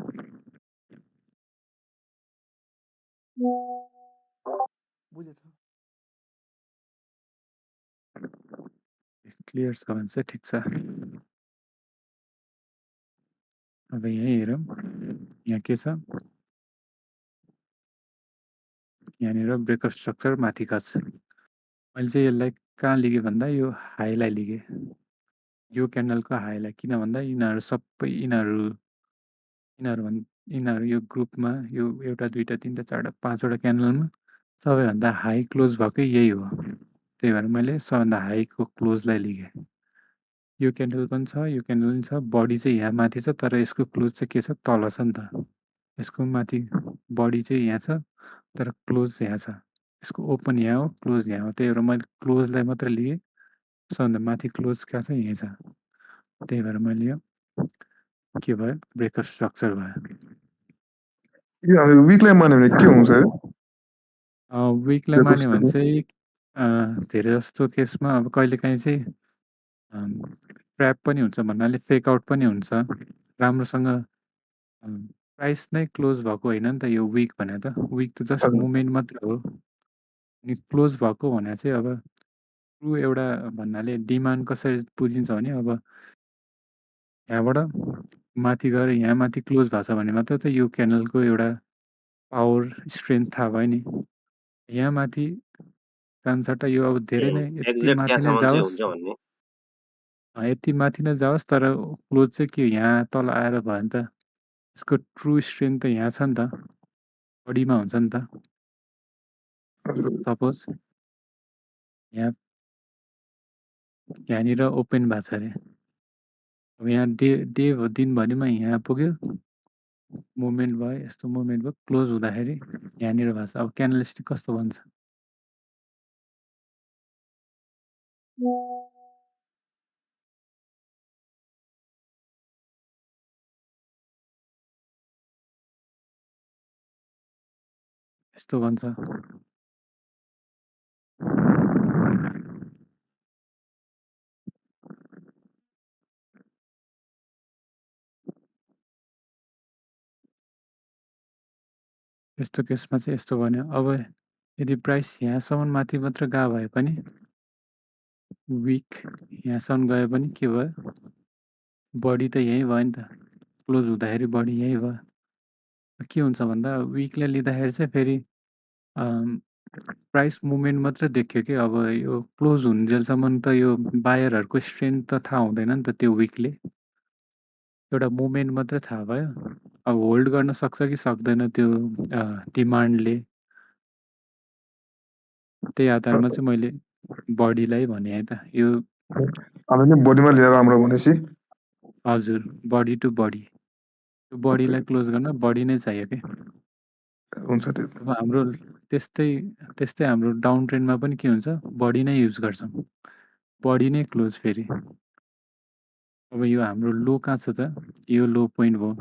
क्लियर छ भने चाहिँ ठिक छ। अब यहीँ हेरौँ, यहाँ के छ, यहाँनिर ब्रेकअप स्ट्रक्चर माथिका छ। मैले चाहिँ यसलाई कहाँ लिगेँ भन्दा यो हाईलाई लिगेँ, यो क्यान्डलको हाईलाई, किन भन्दा यिनीहरू सबै यिनीहरू यो ग्रुपमा यो एउटा दुईवटा तिनवटा चारवटा पाँचवटा क्यान्डलमा सबैभन्दा हाई क्लोज भएकै यही हो, त्यही भएर मैले सबभन्दा हाईको क्लोजलाई लिगेँ। यो क्यान्डल पनि छ, यो क्यान्डल पनि छ, बडी चाहिँ यहाँ माथि छ, तर यसको क्लोज चाहिँ के छ, तल छ नि त। यसको माथि बडी चाहिँ यहाँ छ तर क्लोज यहाँ छ, यसको ओपन यहाँ हो, क्लोज यहाँ हो, त्यही भएर मैले क्लोजलाई मात्र लिएँ। सबभन्दा माथि क्लोज कहाँ छ, यहीँ छ, त्यही भएर मैले यो के भयो, ब्रेकअप स्ट्रक्चर भयो। यो हामीले विकलाई मान्यो भने के हुन्छ है? विकलाई मान्यो भने चाहिँ धेरै जस्तो केसमा अब कहिलेकाहीँ चाहिँ ट्र्याप पनि हुन्छ भन्नाले फेक आउट पनि हुन्छ। राम्रोसँग प्राइस नै क्लोज भएको होइन नि त यो विक भने त, विक त जस्ट मुभमेन्ट मात्र हो। अनि क्लोज भएको भने चाहिँ अब ट्रु एउटा भन्नाले डिमान्ड कसरी बुझिन्छ भने अब यहाँबाट माथि गएर यहाँ माथि क्लोज भएको छ भने मात्र त यो क्यानलको एउटा पावर स्ट्रेन्थ थाहा भयो नि। यहाँ माथि जान्छ यो अब धेरै नै यति एक्ज्याक्ट माथि नै त्यहाँसम्म चाहिँ जाओस्, हुन्छ भन्ने। यति माथि नै जाओस्, तर क्लोज चाहिँ के यहाँ तल आएर भयो भने त यसको ट्रु स्ट्रेन्थ त यहाँ छ नि त, बडीमा हुन्छ नि त। हजुर सपोज यहाँनिर ओपन भएको छ अरे, अब यहाँ डे दिनभरिमा यहाँ पुग्यो, मुभमेन्ट भयो, यस्तो मुभमेन्ट भयो, क्लोज हुँदाखेरि यहाँनिर भएको छ। अब क्यान्डलस्टिक कस्तो भन्छ? यस्तो भन्छ। यस्तो केसमा चाहिँ यस्तो भन्यो। अब यदि प्राइस यहाँसम्म माथि मात्र गएको भए पनि, विक यहाँसम्म गयो पनि के भयो, बडी त यहीँ भयो नि त, क्लोज हुँदाखेरि बडी यहीँ भयो। के हुन्छ भन्दा विकले लिँदाखेरि चाहिँ फेरि प्राइस मुभमेन्ट मात्र देखियो कि अब यो क्लोज हुन्जेलसम्म त यो बायरहरूको स्ट्रेन्थ त थाहा हुँदैन नि त, त्यो विकले एउटा मुभमेन्ट मात्र थाहा भयो। अब होल्ड गर्न सक्छ कि सक्दैन त्यो डिमान्डले, त्यही आधारमा चाहिँ मैले बडीलाई भने है त। यो हामीले बडीमा लिएर राम्रो भनेपछि हजुर, बडी टु बडी, त्यो बडीलाई क्लोज गर्न बडी नै चाहियो कि। हुन्छ त्यो। अब हाम्रो त्यस्तै हाम्रो डाउन ट्रेन्डमा पनि के हुन्छ, बडी नै युज गर्छौँ, बडी नै क्लोज फेरि। अब यो हाम्रो लो कहाँ छ त, यो लो पोइन्ट भयो।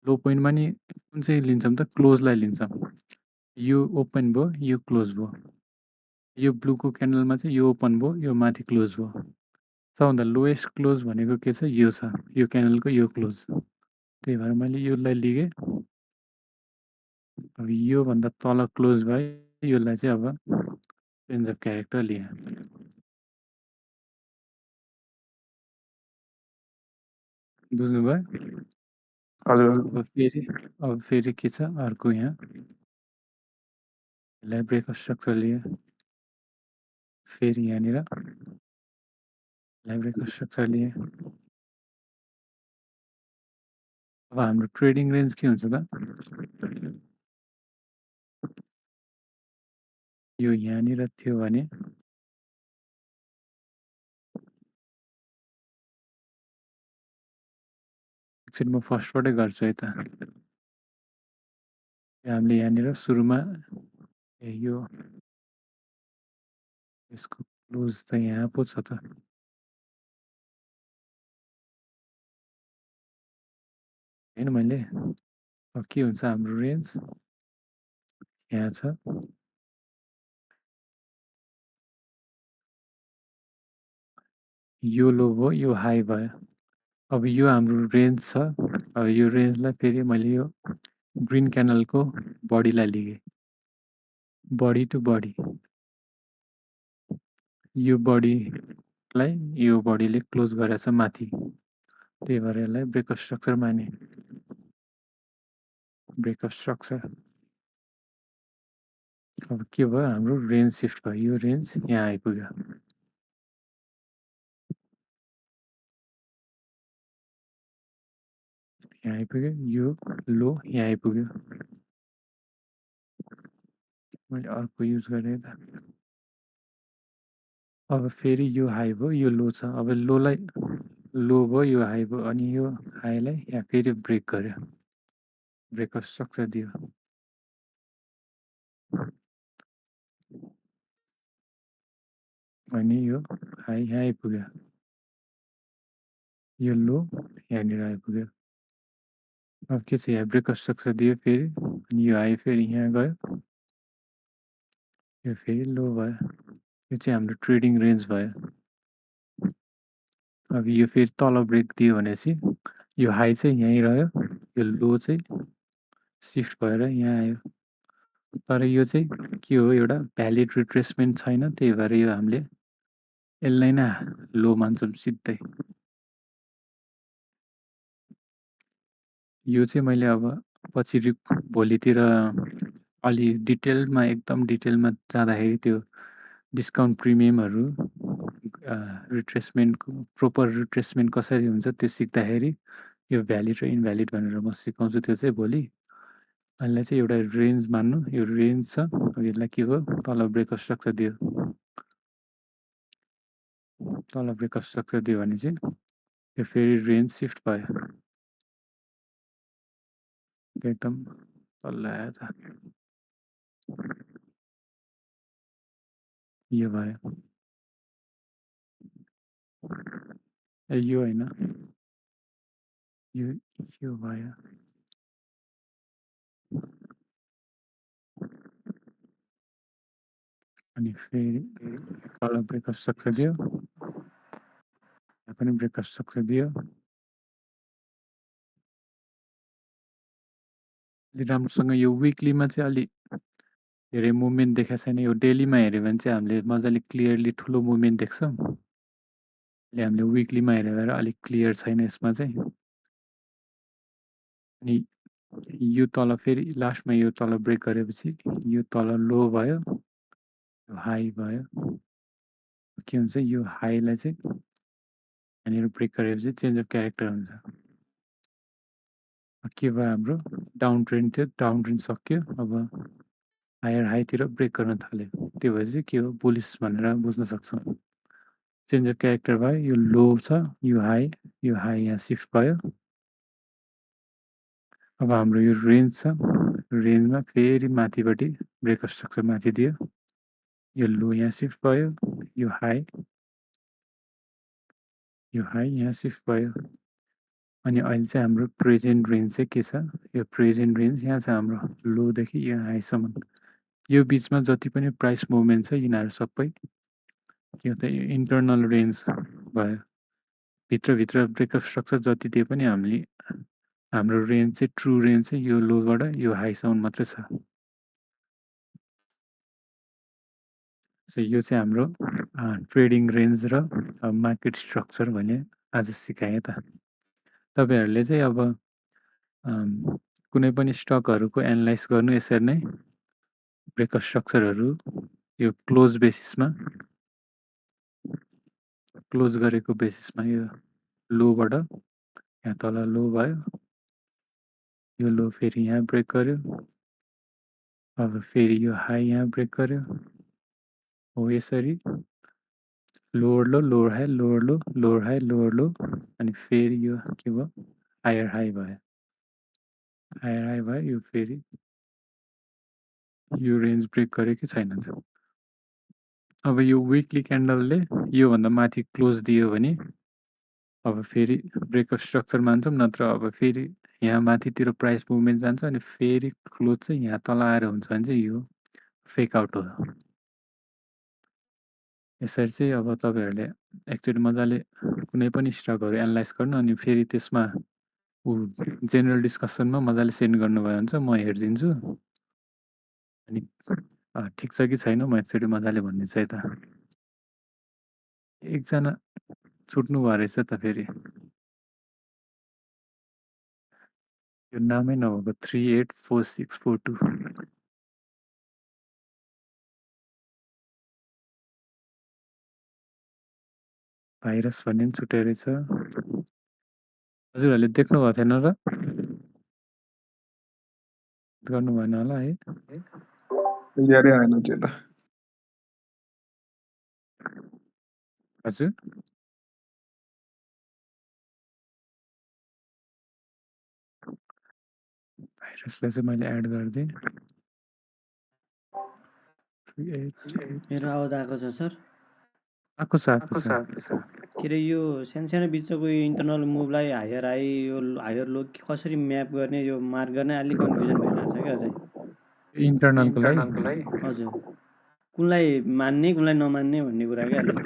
लो पोइन्टमा नि कुन चाहिँ लिन्छौँ त, क्लोजलाई लिन्छौँ। यो ओपन भयो, यो क्लोज भयो। यो ब्लूको क्यान्डलमा चाहिँ यो ओपन भयो, यो माथि क्लोज भयो। सबभन्दा लोएस्ट क्लोज भनेको के छ, यो छ, यो क्यान्डलको यो क्लोज। त्यही भएर मैले योलाई लिएँ। अब योभन्दा तल क्लोज भयो, योलाई चाहिँ अब रेन्ज अफ क्यारेक्टर लिएँ। बुझ्नुभयो? हजुर अब फेरि के छ अर्को, यहाँ यसलाई ब्रेक स्ट्रक्चर लिएँ। फेरि यहाँनिर ब्रेक स्ट्रक्चर लिएँ। अब हाम्रो ट्रेडिङ रेन्ज के हुन्छ त, यो यहाँनिर थियो भने एकछिन म फर्स्टबाटै गर्छु है त। हामीले यहाँनिर सुरुमा यो यसको क्लोज त यहाँ पो छ त, होइन मैले। अब के हुन्छ हाम्रो रेन्ज यहाँ छ, यो लो भयो, यो हाई भयो। अब यो हाम्रो रेन्ज छ। अब यो रेन्जलाई फेरि मैले यो ग्रिन क्यानलको बडीलाई लिएँ, बडी टु बडी। यो बडीलाई यो बडीले क्लोज गरेछ माथि, त्यही भएर यसलाई ब्रेक स्ट्रक्चर माने। ब्रेक स्ट्रक्चर अब के भयो, हाम्रो रेन्ज सिफ्ट भयो, यो रेन्ज यहाँ आइपुग्यो। यहाँ आइपुग्यो, यो लो यहाँ आइपुग्यो। मैले अर्को युज गरेँ त। अब फेरि यो हाई भयो, यो लो छ। अब लोलाई लो भयो, यो हाई भयो, अनि यो हाईलाई यहाँ फेरि ब्रेक गर्यो, ब्रेक स्ट्रक्चर दियो। अनि यो हाई यहाँ आइपुग्यो, यो लो यहाँनिर आइपुग्यो। अब के छ, यहाँ ब्रेक स्ट्रक्चर दियो फेरि, अनि यो हाई फेरि यहाँ गयो, यो फेरि लो भयो। यो चाहिँ हाम्रो ट्रेडिङ रेन्ज भयो। अब यो फेरि तल ब्रेक दियो भनेपछि यो हाई चाहिँ यहीँ रह्यो, यो लो चाहिँ सिफ्ट भएर यहाँ आयो। तर यो चाहिँ के हो, एउटा भ्यालिड रिट्रेसमेन्ट छैन, त्यही भएर यो हामीले यसलाई नै लो मान्छौँ सिधै। यो चाहिँ मैले अब पछि भोलितिर अलि डिटेलमा एकदम डिटेलमा जाँदाखेरि त्यो डिस्काउन्ट प्रिमियमहरू रिट्रेसमेन्टको प्रोपर रिट्रेसमेन्ट कसरी हुन्छ त्यो सिक्दाखेरि यो भ्यालिड र इनभ्यालिड भनेर म सिकाउँछु त्यो चाहिँ भोलि। यसलाई चाहिँ एउटा रेन्ज मान्नु, यो रेन्ज छ, यसलाई के भयो तल ब्रेकअप स्ट्रक्चर दियो, तल ब्रेकअप स्ट्रक्चर दियो भने चाहिँ यो फेरि रेन्ज सिफ्ट भयो, एकदम तल आयो त, यो भयो, यो होइन, यो भयो, अनि फेरि तल ब्रेकअप स्ट्रक्चर दियो, यहाँ पनि ब्रेकअप स्ट्रक्चर दियो, राम्रोसँग यो विकलीमा चाहिँ अलि धेरै मुभमेन्ट देखाएको छैन। यो डेलीमा हेऱ्यो भने चाहिँ हामीले मजाले क्लियरली ठुलो मुभमेन्ट देख्छौँ। अहिले हामीले विकलीमा हेऱ्यो भने अलिक क्लियर छैन यसमा चाहिँ। अनि यो तल फेरि लास्टमा यो तल ब्रेक गरेपछि यो तल लो भयो, यो हाई भयो, के हुन्छ यो हाईलाई चाहिँ यहाँनिर ब्रेक गरेपछि चेन्ज अफ क्यारेक्टर हुन्छ। के भयो हाम्रो डाउन ट्रेन्ड थियो, डाउन ट्रेन्ड सक्यो, अब हायर हाईतिर ब्रेक गर्न थाल्यो, त्यो भएपछि के हो बुलिस भनेर बुझ्न सक्छौँ। चेन्ज अफ क्यारेक्टर भयो, यो लो छ, यो हाई यहाँ सिफ्ट भयो। अब हाम्रो यो रेन्ज छ, रेन्जमा फेरि माथिपट्टि ब्रेकअप स्ट्रक्चर माथि दियो, यो लो यहाँ सिफ्ट भयो, यो हाई यहाँ सिफ्ट भयो। अनि अहिले चाहिँ हाम्रो प्रेजेन्ट रेन्ज चाहिँ के छ, यो प्रेजेन्ट रेन्ज यहाँ छ हाम्रो लोदेखि यो हाईसम्म। यो बिचमा जति पनि प्राइस मुभमेन्ट छ यिनीहरू सबै के त इन्टरनल रेन्ज भयो। भित्रभित्र ब्रेकअप स्ट्रक्चर जति दिए पनि हाम्रो रेन्ज चाहिँ ट्रु रेन्ज चाहिँ यो लोबाट यो हाईसम्म मात्रै छ। सो यो चाहिँ हाम्रो ट्रेडिङ रेन्ज र मार्केट स्ट्रक्चर भने आज सिकाएँ त। तपाईहरूले चाहिँ अब कुनै पनि स्टकहरूको एनालाइज गर्नु यसरी नै ब्रेकअप स्ट्रक्चरहरू यो क्लोज बेसिसमा, क्लोज गरेको बेसिसमा यो लोबाट यहाँ तल लो भयो, यो लो फेरि यहाँ ब्रेक गर्यो, अब फेरि यो हाई यहाँ ब्रेक गर्यो, हो यसरी lower low lower high lower low lower high lower लो, अनि फेरि यो के भयो हायर हाई भयो, हायर हाई भयो, यो फेरि यो रेन्ज ब्रेक गर्यो कि छैन त। अब यो विकली क्यान्डलले योभन्दा माथि क्लोज दियो भने अब फेरि ब्रेकअप स्ट्रक्चर मान्छौँ, नत्र अब फेरि यहाँ माथितिर प्राइस मुभमेन्ट जान्छ अनि फेरि क्लोज चाहिँ यहाँ तल आएर हुन्छ भने चाहिँ यो फेक आउट हो। यसरी चाहिँ अब तपाईँहरूले एक्चुअली मजाले कुनै पनि स्टकहरू एनालाइज गर्नु, अनि फेरि त्यसमा जेनरल डिस्कसनमा मजाले सेन्ड गर्नुभयो भने चाहिँ म हेरिदिन्छु, अनि ठिक छ कि छैन म एकचोटि मजाले भनिदिन्छु है त। एकजना छुट्नु भयो रहेछ त फेरि, यो नामै नभएको 384642 भाइरस भन्ने पनि छुट्यो रहेछ। हजुरहरूले देख्नु भएको थिएन र गर्नु भएन होला है। यारै आएन त्यो त। हजुर भाइरसलाई चाहिँ मैले एड गरिदिएँ। मेरो आवाज आएको छ सर? आएको छ के अरे यो सानो बिचको यो इन्टरनल मुभलाई हायर हाई यो हायर लो कसरी म्याप गर्ने, यो मार्क गर्ने अलिक कन्फ्युजन भइरहेको छ क्या अझै। इन्टरनलको लागि हजुर, कुनलाई मान्ने कुनलाई नमान्ने भन्ने कुरा क्या अलिक।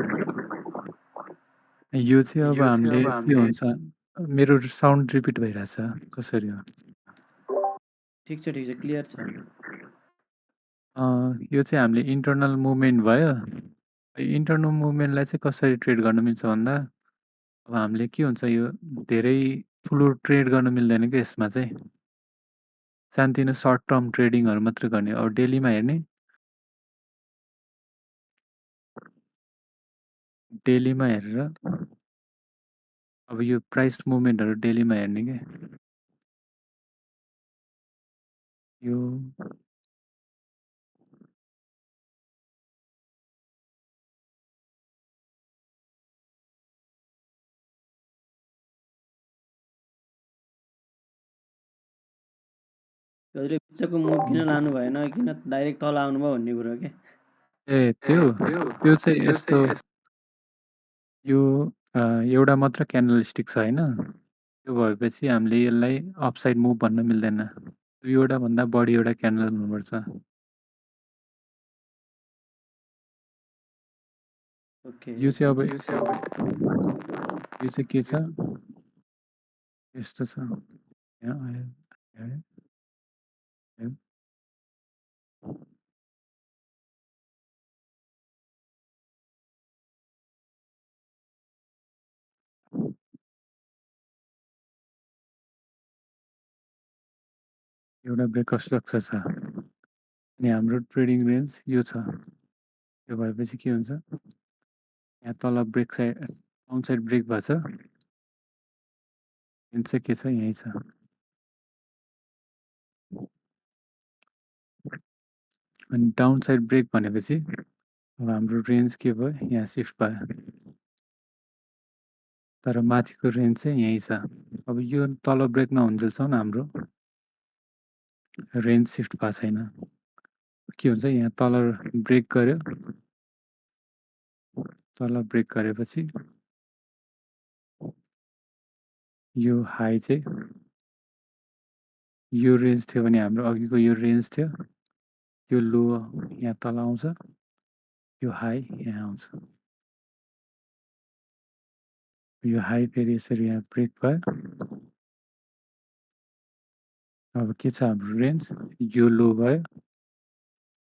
यो चाहिँ अब हामीले के हुन्छ, मेरो साउन्ड रिपिट भइरहेछ कसरी हो? ठिक छ क्लियर छ। यो चाहिँ हामीले इन्टरनल मुभमेन्ट भयो, इन्टरनल मुभमेन्टलाई चाहिँ कसरी ट्रेड गर्न मिल्छ भन्दा अब हामीले के हुन्छ यो धेरै ठुलो ट्रेड गर्न मिल्दैन कि यसमा चाहिँ सानोतिनो सर्ट टर्म ट्रेडिङहरू मात्रै गर्ने अब डेलीमा हेर्ने डेलीमा हेरेर अब यो प्राइस मुभमेन्टहरू डेलीमा हेर्ने के यो हजुरले बिचको मुभ किन लानु भएन किन डाइरेक्ट तल आउनुभयो भन्ने कुरो के ए त्यो चाहिँ यस्तो यो एउटा मात्र क्यान्डल स्टिक छ होइन त्यो भएपछि हामीले यसलाई अपसाइड मुभ भन्न मिल्दैन दुईवटा भन्दा बढी एउटा क्यान्डल हुनुपर्छ ओके यो चाहिँ अब यो चाहिँ के छ यस्तो छ यहाँ आयो, आयो, आयो। एउटा ब्रेकअप स्ट्रक्चर छ अनि हाम्रो ट्रेडिङ रेन्ज यो छ यो भएपछि के हुन्छ यहाँ तल break side down side break भएको छ रेन्ज चाहिँ के छ यहीँ छ अनि डाउन साइड ब्रेक भनेपछि अब हाम्रो रेन्ज के भयो यहाँ सिफ्ट भयो तर माथिको रेन्ज चाहिँ यहीँ छ अब यो तल ब्रेक नहुन्जेलसम्म हाम्रो रेन्ज सिफ्ट भएको छैन के हुन्छ यहाँ तल ब्रेक गर्यो तल ब्रेक गरेपछि यो हाई चाहिँ यो रेन्ज थियो भने हाम्रो अघिको यो रेन्ज थियो यो लो यहाँ तल आउँछ यो हाई यहाँ आउँछ यो हाई फेरि यसरी यहाँ ब्रेक भयो अब के छ हाम्रो रेन्ज यो लो भयो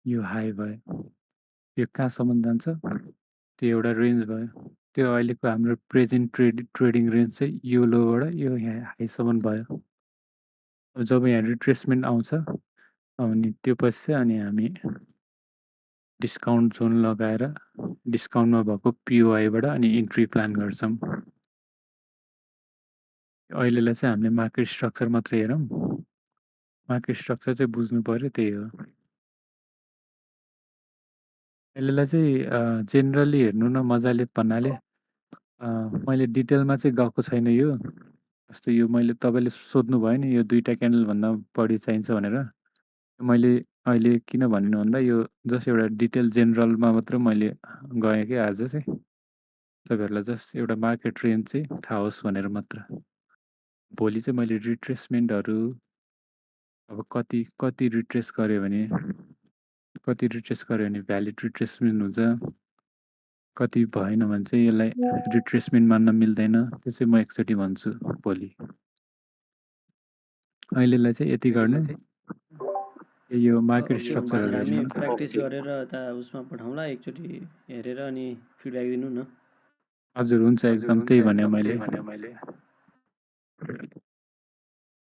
यो हाई भयो यो कहाँसम्म जान्छ त्यो एउटा रेन्ज भयो त्यो अहिलेको हाम्रो प्रेजेन्ट ट्रेडिङ रेन्ज चाहिँ यो लोबाट यो यहाँ हाईसम्म भयो अब जब यहाँ रिट्रेसमेन्ट आउँछ अनि त्यो पछि चाहिँ अनि हामी डिस्काउन्ट जोन लगाएर डिस्काउन्टमा भएको पिओआईबाट अनि इन्ट्री प्लान गर्छौँ अहिलेलाई चाहिँ हामीले मार्केट स्ट्रक्चर मात्रै हेरौँ मार्केट स्ट्रक्चर चाहिँ बुझ्नु पर्यो त्यही हो अहिलेलाई चाहिँ जेनरली हेर्नु न मजाले भन्नाले मैले डिटेलमा चाहिँ गएको छैन यो जस्तो यो मैले तपाईँले सोध्नु भयो नि यो दुईवटा क्यान्डलभन्दा बढी चाहिन्छ भनेर मैले अहिले किन भनेन भन्दा यो जस्ट एउटा डिटेल जेनरलमा मात्र मैले गएँ कि आज चाहिँ तपाईँहरूलाई जस्ट एउटा मार्केट रेन्ज चाहिँ थाहा होस् भनेर मात्र भोलि चाहिँ मैले रिट्रेसमेन्टहरू अब कति रिट्रेस गऱ्यो भने भ्यालिड रिट्रेसमेन्ट हुन्छ कति भएन भने चाहिँ यसलाई रिट्रेसमेन्ट मान्न मिल्दैन त्यो चाहिँ म एकचोटि भन्छु भोलि अहिलेलाई चाहिँ यति गर्नु यो मार्केट स्ट्रक्चरहरू हामी प्र्याक्टिस गरेर यता उसमा पठाउँला एकचोटि हेरेर अनि फिडब्याक दिनु न हजुर हुन्छ एकदम त्यही भने मैले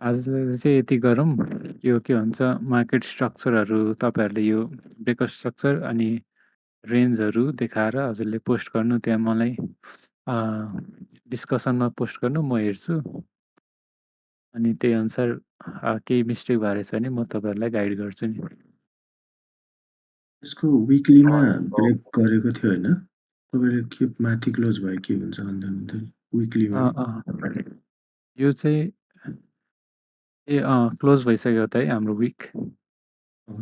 आज चाहिँ यति गरौँ यो के भन्छ मार्केट स्ट्रक्चरहरू तपाईँहरूले यो ब्रेकअप स्ट्रक्चर अनि रेन्जहरू देखाएर हजुरले पोस्ट गर्नु त्यहाँ मलाई डिस्कसनमा पोस्ट गर्नु म हेर्छु अनि त्यही अनुसार केही मिस्टेक भएर छ भने म तपाईँहरूलाई गाइड गर्छु नि यसको विकलीमा ब्रेक गरेको थियो होइन तपाईँले के माथि क्लोज भयो के हुन्छ भन्दा विकलीमा यो चाहिँ क्लोज भइसक्यो त है हाम्रो विक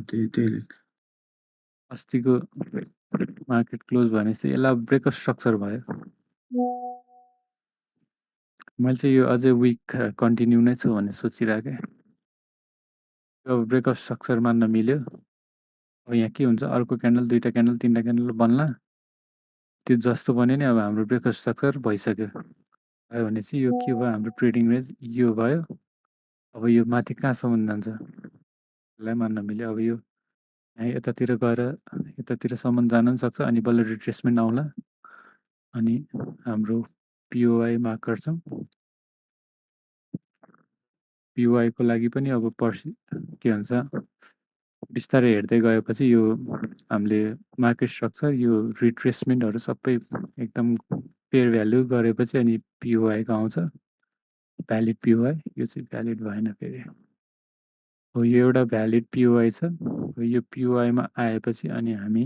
त्यही अस्तिको मार्केट क्लोज भनेपछि यसलाई ब्रेकअप स्ट्रक्चर भयो मैले चाहिँ यो अझै विक कन्टिन्यू नै छु भन्ने सोचिरहेको अब ब्रेकअप स्ट्रक्चर मान्न मिल्यो अब यहाँ के हुन्छ अर्को क्यान्डल दुईवटा क्यान्डल तिनवटा क्यान्डल बन्ला त्यो जस्तो बन्यो नि अब हाम्रो ब्रेकअप स्ट्रक्चर भइसक्यो भयो भनेपछि यो के भयो हाम्रो ट्रेडिङ रेन्ज यो भयो अब यो माथि कहाँसम्म जान्छ यसलाई मान्न मिल्यो अब यो यहाँ यतातिर गएर यतातिरसम्म जान पनि सक्छ अनि बल्ल रिट्रेसमेन्ट आउला अनि हाम्रो पिओआई मार्क गर्छौँ। पिओआई को लागि पनि अब पर्सि के भन्छ बिस्तारै हेर्दै गएपछि यो हामीले मार्केट स्ट्रक्चर यो रिट्रेसमेन्टहरू सबै एकदम फेयर भ्यालु गरेपछि अनि पिओआई को आउँछ भ्यालिड पिओआई। यो चाहिँ भ्यालिड भएन फेरि हो यो एउटा भ्यालिड पिओआई छ। हो यो पिओआई मा आएपछि अनि हामी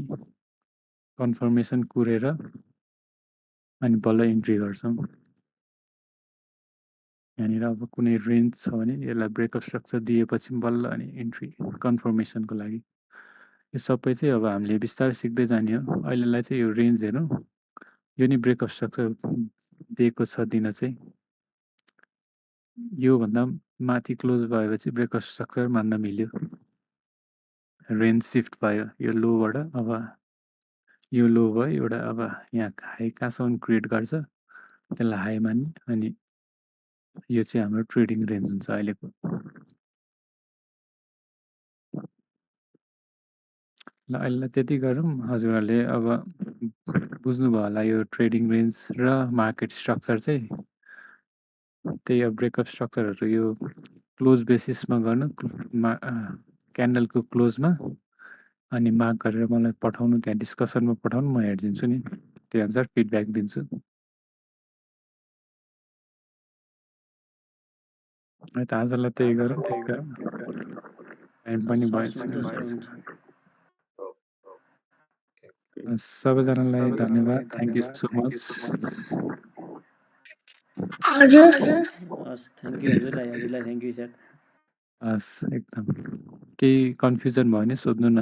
कन्फर्मेसन कुरेर अनि बल्ल इन्ट्री गर्छौँ। यहाँनिर अब कुनै रेन्ज छ भने यसलाई ब्रेकअप स्ट्रक्चर दिएपछि बल्ल अनि इन्ट्री कन्फर्मेसनको लागि। यो सबै चाहिँ अब हामीले बिस्तारै सिक्दै जाने हो। अहिलेलाई चाहिँ यो रेन्ज हेरौँ यो नि ब्रेकअप स्ट्रक्चर दिएको छ दिन चाहिँ यो भन्दा माथि क्लोज भएपछि ब्रेकअप स्ट्रक्चर मान्न मिल्यो। रेन्ज सिफ्ट भयो यो लोबाट अब यो लो भयो एउटा अब यहाँ हाई कहाँसम्म क्रिएट गर्छ त्यसलाई हाई मान्ने अनि यो चाहिँ हाम्रो ट्रेडिङ रेन्ज हुन्छ अहिलेको। ल अहिले त्यति गरौँ। हजुरहरूले अब बुझ्नुभयो होला यो ट्रेडिङ रेन्ज र मार्केट स्ट्रक्चर चाहिँ त्यही अब ब्रेकअप स्ट्रक्चरहरू यो क्लोज बेसिसमा गर्नु क्यान्डलको क्लोजमा अनि मार्क गरेर मलाई पठाउनु त्यहाँ डिस्कसनमा पठाउनु म हेरिदिन्छु नि त्यही अनुसार फिडब्याक दिन्छु। है त आजलाई त्यही गरौँ टाइम पनि भएछ। सबैजनालाई धन्यवाद थ्याङ्क यू सो मच। हस् थ्याङ्क यू हजुरलाई थ्याङ्क यू सर। हस् एकदम केही कन्फ्युजन भयो भने सोध्नु न।